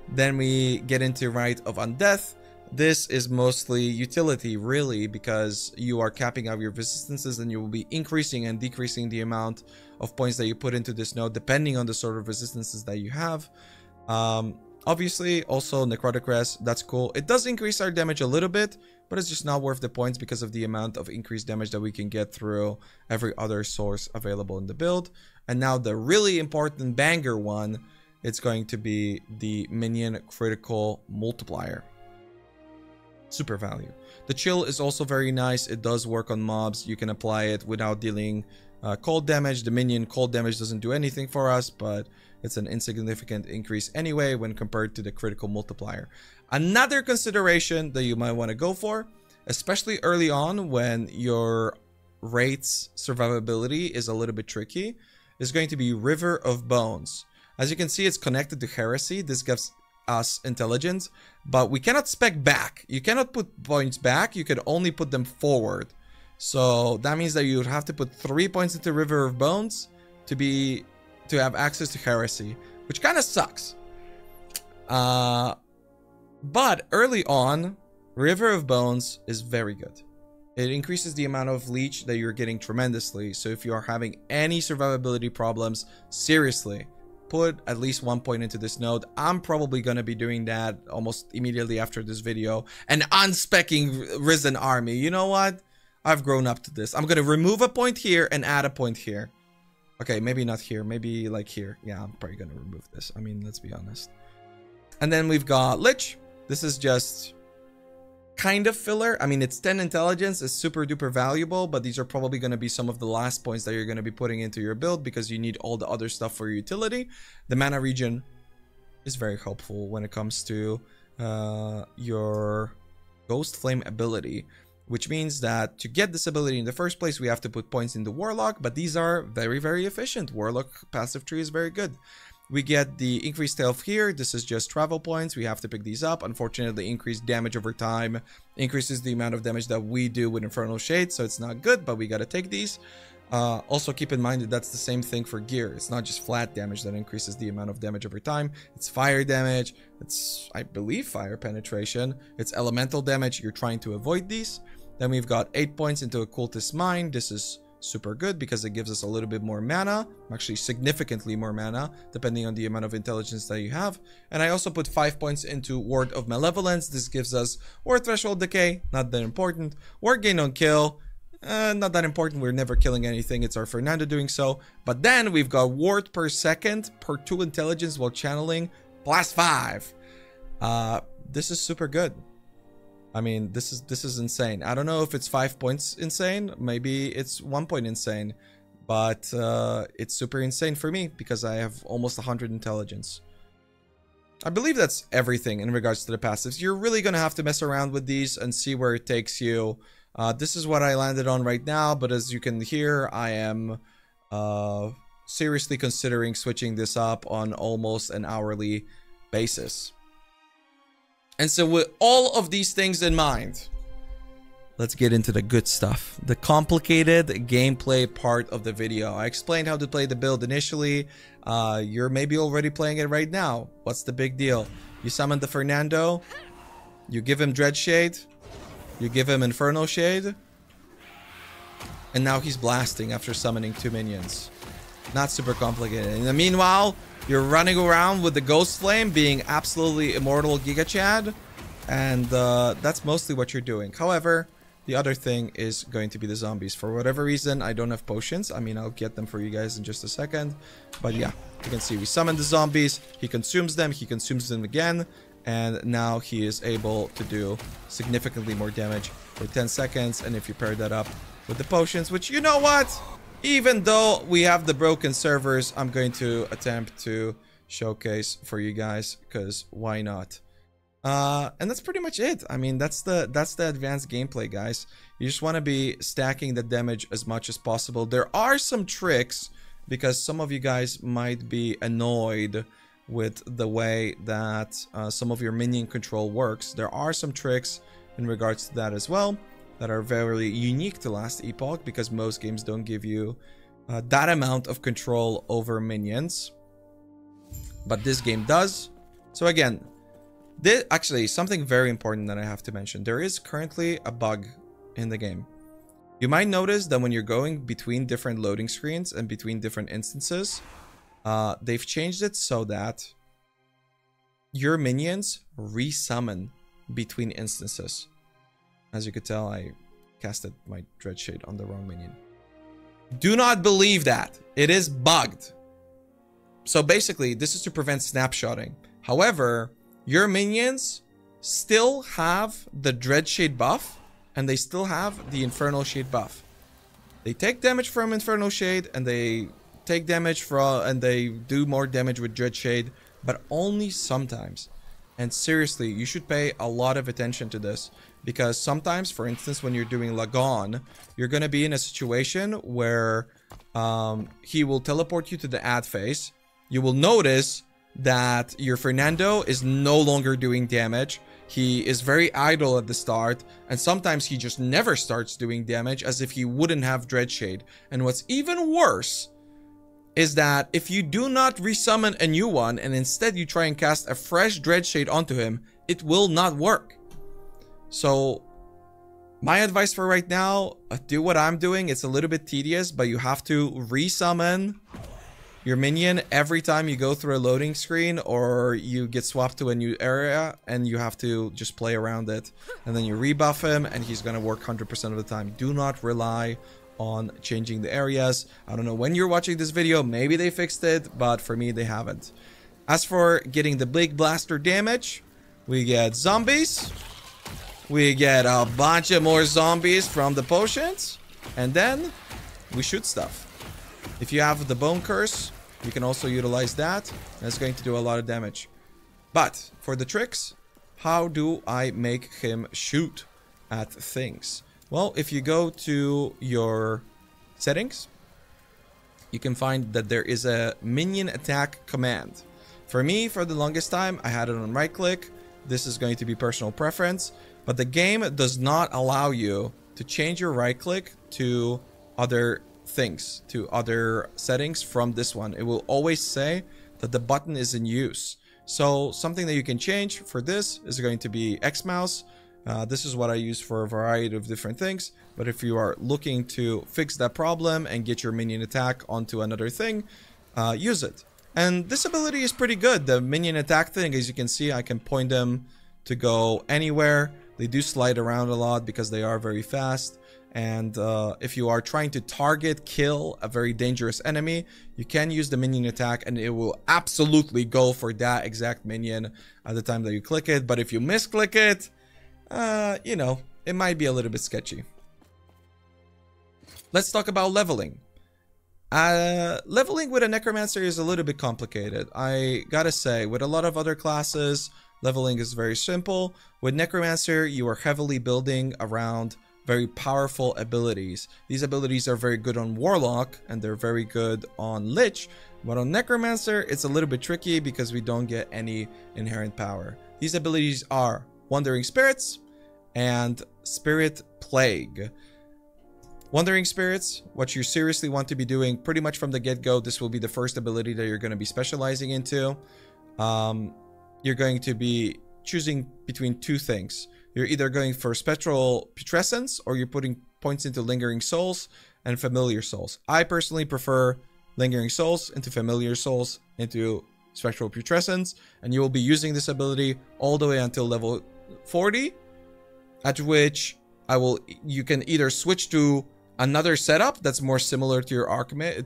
A: Then we get into Rite of Undeath. This is mostly utility, really, because you are capping out your resistances and you will be increasing and decreasing the amount of points that you put into this node depending on the sort of resistances that you have. Obviously, also Necrotic Rest, that's cool. It does increase our damage a little bit, but it's just not worth the points because of the amount of increased damage that we can get through every other source available in the build. And now the really important banger one, it's going to be the minion critical multiplier. Super value. The chill is also very nice. It does work on mobs. You can apply it without dealing cold damage. The minion cold damage doesn't do anything for us, but it's an insignificant increase anyway when compared to the critical multiplier. Another consideration that you might want to go for, especially early on when your Wraith's survivability is a little bit tricky, is going to be River of Bones. As you can see, it's connected to Heresy. This gives us intelligence, but we cannot spec back. You cannot put points back. You can only put them forward. So that means that you would have to put 3 points into River of Bones to have access to Heresy, which kind of sucks. But early on, River of Bones is very good. It increases the amount of leech that you're getting tremendously. So if you are having any survivability problems, seriously, put at least 1 point into this node. I'm probably going to be doing that almost immediately after this video and unspecking Risen Army. You know what? I've grown up to this. I'm going to remove a point here and add a point here. Okay, maybe not here. Maybe like here. Yeah, I'm probably going to remove this. I mean, let's be honest. And then we've got Lich. This is just kind of filler. I mean, it's 10 intelligence, it's super duper valuable, but these are probably going to be some of the last points that you're going to be putting into your build because you need all the other stuff for your utility. The mana regen is very helpful when it comes to your Ghostflame ability, which means that to get this ability in the first place, we have to put points into Warlock, but these are very, very efficient. Warlock passive tree is very good. We get the increased health here. This is just travel points. We have to pick these up. Unfortunately, increased damage over time increases the amount of damage that we do with Infernal Shade, so it's not good, but we got to take these. Also, keep in mind that that's the same thing for gear. It's not just flat damage that increases the amount of damage over time. It's fire damage. It's, I believe, fire penetration. It's elemental damage. You're trying to avoid these. Then we've got 8 points into Occultist Mind. This is super good because it gives us a little bit more mana, actually significantly more mana, depending on the amount of intelligence that you have. And I also put 5 points into Ward of Malevolence. This gives us Ward Threshold Decay, not that important. Ward Gain on Kill, not that important. We're never killing anything. It's our Fernando doing so. But then we've got Ward per second per 2 intelligence while channeling +5. This is super good. I mean, this is insane. I don't know if it's 5 points insane. Maybe it's 1 point insane. But it's super insane for me because I have almost 100 intelligence. I believe that's everything in regards to the passives. You're really going to have to mess around with these and see where it takes you. This is what I landed on right now. But as you can hear, I am seriously considering switching this up on almost an hourly basis. And so with all of these things in mind, let's get into the good stuff. The complicated gameplay part of the video. I explained how to play the build initially. You're maybe already playing it right now. What's the big deal? You summon the Fernando. You give him Dreadshade. You give him Infernal Shade. And now he's blasting after summoning 2 minions. Not super complicated. In the meanwhile, You're running around with the Ghostflame being absolutely immortal Giga Chad. And that's mostly what you're doing. However, the other thing is going to be the zombies. For whatever reason, I don't have potions. I mean, I'll get them for you guys in just a second. But yeah, you can see we summon the zombies. He consumes them again. And now he is able to do significantly more damage for 10 seconds. And if you pair that up with the potions, which, you know what? Even though we have the broken servers, I'm going to attempt to showcase for you guys, because why not? And that's pretty much it. I mean, that's the advanced gameplay, guys. You just want to be stacking the damage as much as possible. There are some tricks, because some of you guys might be annoyed with the way that some of your minion control works. There are some tricks in regards to that as well that are very unique to Last Epoch, because most games don't give you that amount of control over minions, but this game does. So again, actually, something very important that I have to mention. There is currently a bug in the game. You might notice that when you're going between different loading screens and between different instances, they've changed it so that your minions resummon between instances. As you could tell, I casted my Dread Shade on the wrong minion. Do not believe that. It is bugged. So basically, this is to prevent snapshotting. However, your minions still have the Dread Shade buff, and they still have the Infernal Shade buff. They take damage from Infernal Shade, and they take damage from, and they do more damage with Dread Shade, but only sometimes. And seriously, you should pay a lot of attention to this, because sometimes, for instance, when you're doing Lagon, you're going to be in a situation where he will teleport you to the ad phase. You will notice that your Fernando is no longer doing damage. He is very idle at the start, and sometimes he just never starts doing damage, as if he wouldn't have Dread Shade. And what's even worse is that if you do not resummon a new one and instead you try and cast a fresh Dread Shade onto him, it will not work. So my advice for right now, do what I'm doing. It's a little bit tedious, but you have to resummon your minion every time you go through a loading screen or you get swapped to a new area, and you have to just play around it. And then you rebuff him and he's going to work 100% of the time. Do not rely on changing the areas. I don't know when you're watching this video, maybe they fixed it, but for me they haven't. As for getting the big blaster damage, we get zombies, we get a bunch of more zombies from the potions, and then we shoot stuff. If you have the bone curse, you can also utilize that, and it's going to do a lot of damage. But for the tricks, how do I make him shoot at things? Well, if you go to your settings, you can find that there is a minion attack command. For me, for the longest time, I had it on right click. This is going to be personal preference, but the game does not allow you to change your right click to other things, to other settings from this one. It will always say that the button is in use. So something that you can change for this is going to be X mouse. This is what I use for a variety of different things, but if you are looking to fix that problem and get your minion attack onto another thing, use it. And this ability is pretty good. The minion attack thing, as you can see, I can point them to go anywhere. They do slide around a lot because they are very fast. And if you are trying to target, kill a very dangerous enemy, you can use the minion attack and it will absolutely go for that exact minion at the time that you click it. But if you misclick it, you know, it might be a little bit sketchy. Let's talk about leveling. Leveling with a Necromancer is a little bit complicated. I gotta say, with a lot of other classes, leveling is very simple. With Necromancer, you are heavily building around very powerful abilities. These abilities are very good on Warlock, and they're very good on Lich. But on Necromancer, it's a little bit tricky because we don't get any inherent power. These abilities are Wandering Spirits and Spirit Plague. Wandering Spirits, what you seriously want to be doing pretty much from the get-go, this will be the first ability that you're going to be specializing into. You're going to be choosing between two things. You're either going for Spectral Putrescence, or you're putting points into Lingering Souls and Familiar Souls. I personally prefer Lingering Souls into Familiar Souls into Spectral Putrescence, and you will be using this ability all the way until level 40, at which you can either switch to another setup that's more similar to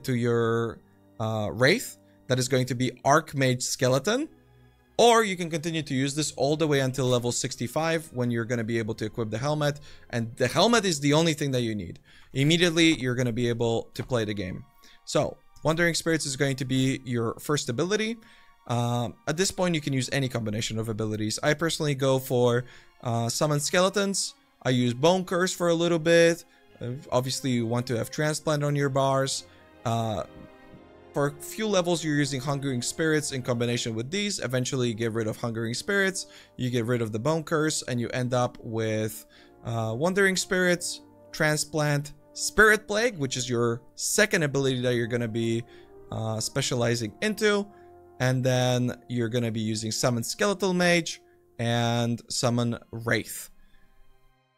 A: your Wraith, that is going to be Archmage Skeleton, or you can continue to use this all the way until level 65, when you're going to be able to equip the helmet, and the helmet is the only thing that you need. Immediately, you're going to be able to play the game. So, Wandering Spirits is going to be your first ability. At this point, you can use any combination of abilities. I personally go for Summon Skeletons. I use Bone Curse for a little bit. Obviously, you want to have Transplant on your bars. For a few levels, you're using Hungering Spirits in combination with these. Eventually, you get rid of Hungering Spirits, you get rid of the Bone Curse, and you end up with Wandering Spirits, Transplant, Spirit Plague, which is your second ability that you're going to be specializing into. And then you're going to be using Summon Skeletal Mage and Summon Wraith.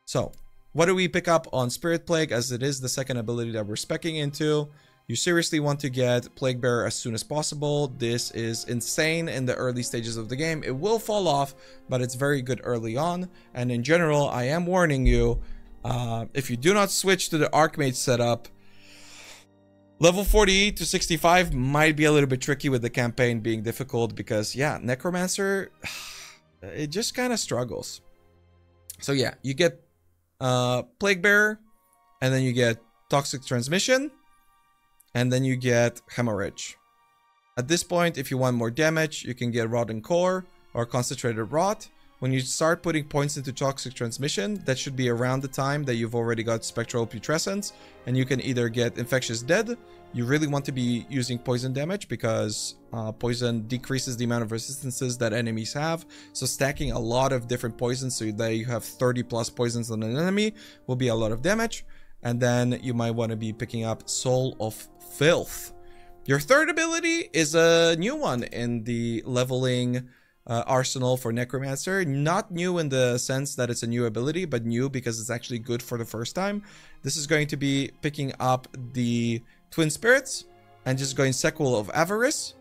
A: So, what do we pick up on Spirit Plague, as it is the second ability that we're speccing into? You seriously want to get Plague Bearer as soon as possible. This is insane in the early stages of the game. It will fall off, but it's very good early on. And in general, I am warning you, if you do not switch to the Archmage setup, level 40 to 65 might be a little bit tricky with the campaign being difficult, because, yeah, Necromancer, it just kind of struggles. So, yeah, you get Plague Bearer, and then you get Toxic Transmission, and then you get Hemorrhage. At this point, if you want more damage, you can get Rotten Core or Concentrated Rot. When you start putting points into Toxic Transmission, that should be around the time that you've already got Spectral Putrescence, and you can either get Infectious Dead. You really want to be using poison damage, because poison decreases the amount of resistances that enemies have. So stacking a lot of different poisons so that you have 30 plus poisons on an enemy will be a lot of damage. And then you might want to be picking up Soul of Filth. Your third ability is a new one in the leveling arsenal for Necromancer. Not new in the sense that it's a new ability, but new because it's actually good for the first time. This is going to be picking up the Twin Spirits and just going Sequel of Avarice,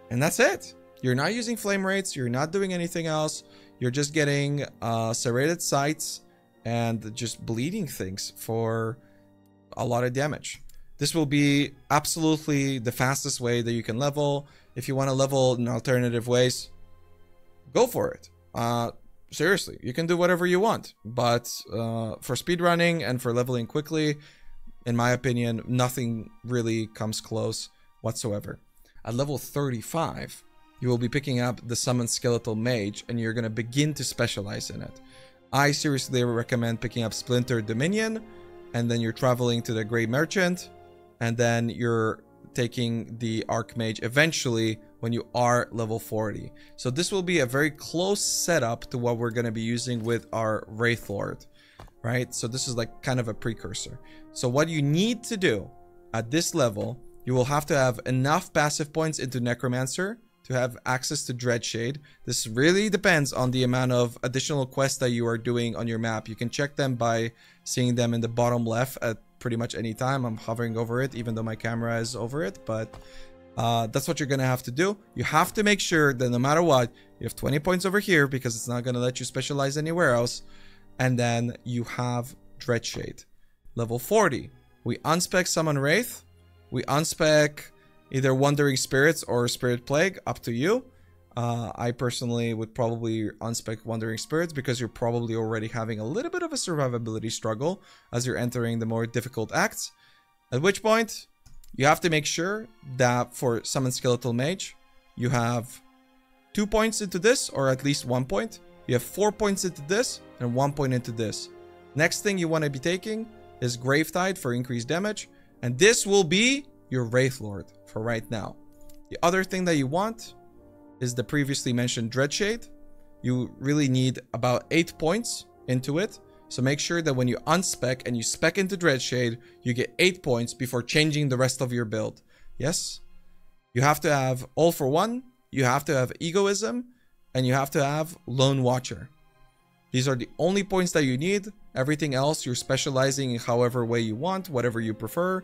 A: and that's it. You're not using Flame Rates, you're not doing anything else. You're just getting Serrated Sights and just bleeding things for a lot of damage. This will be absolutely the fastest way that you can level. If you want to level in alternative ways, go for it. Seriously, you can do whatever you want. But for speedrunning and for leveling quickly, in my opinion, nothing really comes close whatsoever. At level 35, you will be picking up the Summon Skeletal Mage, and you're going to begin to specialize in it. I seriously recommend picking up Splinter Dominion, and then you're traveling to the Grey Merchant, and then you're taking the Archmage eventually when you are level 40. So this will be a very close setup to what we're going to be using with our Wraithlord, right? So this is like kind of a precursor. So what you need to do at this level, you will have to have enough passive points into Necromancer to have access to Dreadshade. This really depends on the amount of additional quests that you are doing on your map. You can check them by seeing them in the bottom left at pretty much any time. I'm hovering over it, even though my camera is over it, but that's what you're gonna have to do. You have to make sure that no matter what, you have 20 points over here, because it's not gonna let you specialize anywhere else. And then you have Dreadshade. Level 40, we unspec Summon Wraith. We unspec either Wandering Spirits or Spirit Plague, up to you. I personally would probably unspec Wandering Spirits, because you're probably already having a little bit of a survivability struggle as you're entering the more difficult acts. At which point, you have to make sure that for Summon Skeletal Mage, you have 2 points into this, or at least 1 point. You have 4 points into this, and 1 point into this. Next thing you want to be taking is Gravetide for increased damage, and this will be your Wraithlord for right now. The other thing that you want is the previously mentioned Dreadshade. You really need about 8 points into it. So make sure that when you unspec and you spec into Dreadshade, you get 8 points before changing the rest of your build. Yes? You have to have All for One, you have to have Egoism, and you have to have Lone Watcher. These are the only points that you need. Everything else, you're specializing in however way you want, whatever you prefer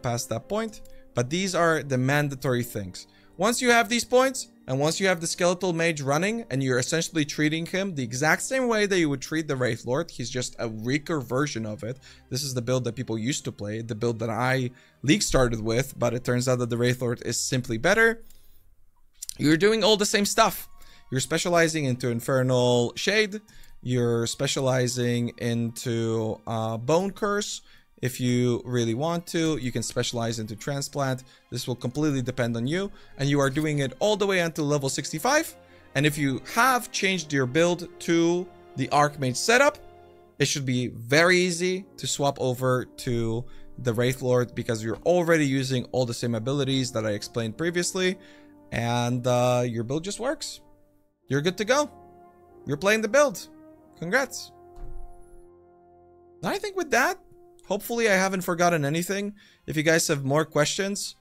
A: past that point. But these are the mandatory things. Once you have these points, And once you have the skeletal mage running and you're essentially treating him the exact same way that you would treat the Wraithlord, he's just a weaker version of it. This is the build that people used to play, the build that I league started with, but it turns out that the Wraithlord is simply better. You're doing all the same stuff. You're specializing into Infernal Shade. You're specializing into Bone Curse. If you really want to, you can specialize into Transplant. This will completely depend on you. And you are doing it all the way until level 65. And if you have changed your build to the Archmage setup, it should be very easy to swap over to the Wraithlord because you're already using all the same abilities that I explained previously. And your build just works. You're good to go. You're playing the build. Congrats. I think with that, hopefully I haven't forgotten anything. If you guys have more questions,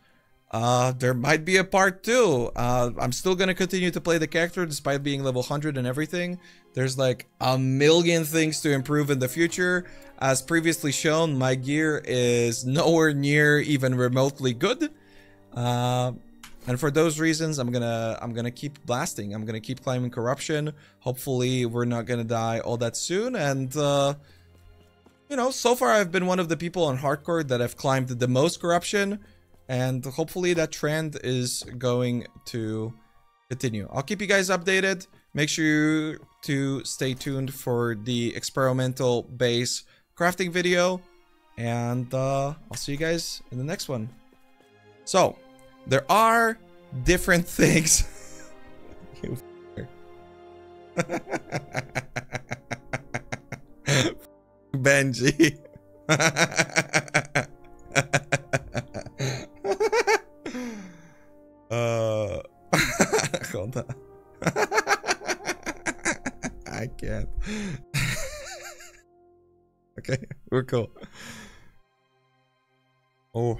A: there might be a part 2. I'm still going to continue to play the character despite being level 100 and everything. There's like a million things to improve in the future. As previously shown, my gear is nowhere near even remotely good. And for those reasons, I'm gonna keep blasting. I'm gonna keep climbing corruption. Hopefully we're not gonna die all that soon. And you know, so far I've been one of the people on hardcore that have climbed the most corruption, and hopefully that trend is going to continue. I'll keep you guys updated. Make sure to stay tuned for the experimental base crafting video, and I'll see you guys in the next one. So there are different things. You Benji. Hold on. I can't. Okay, we're cool. Oh.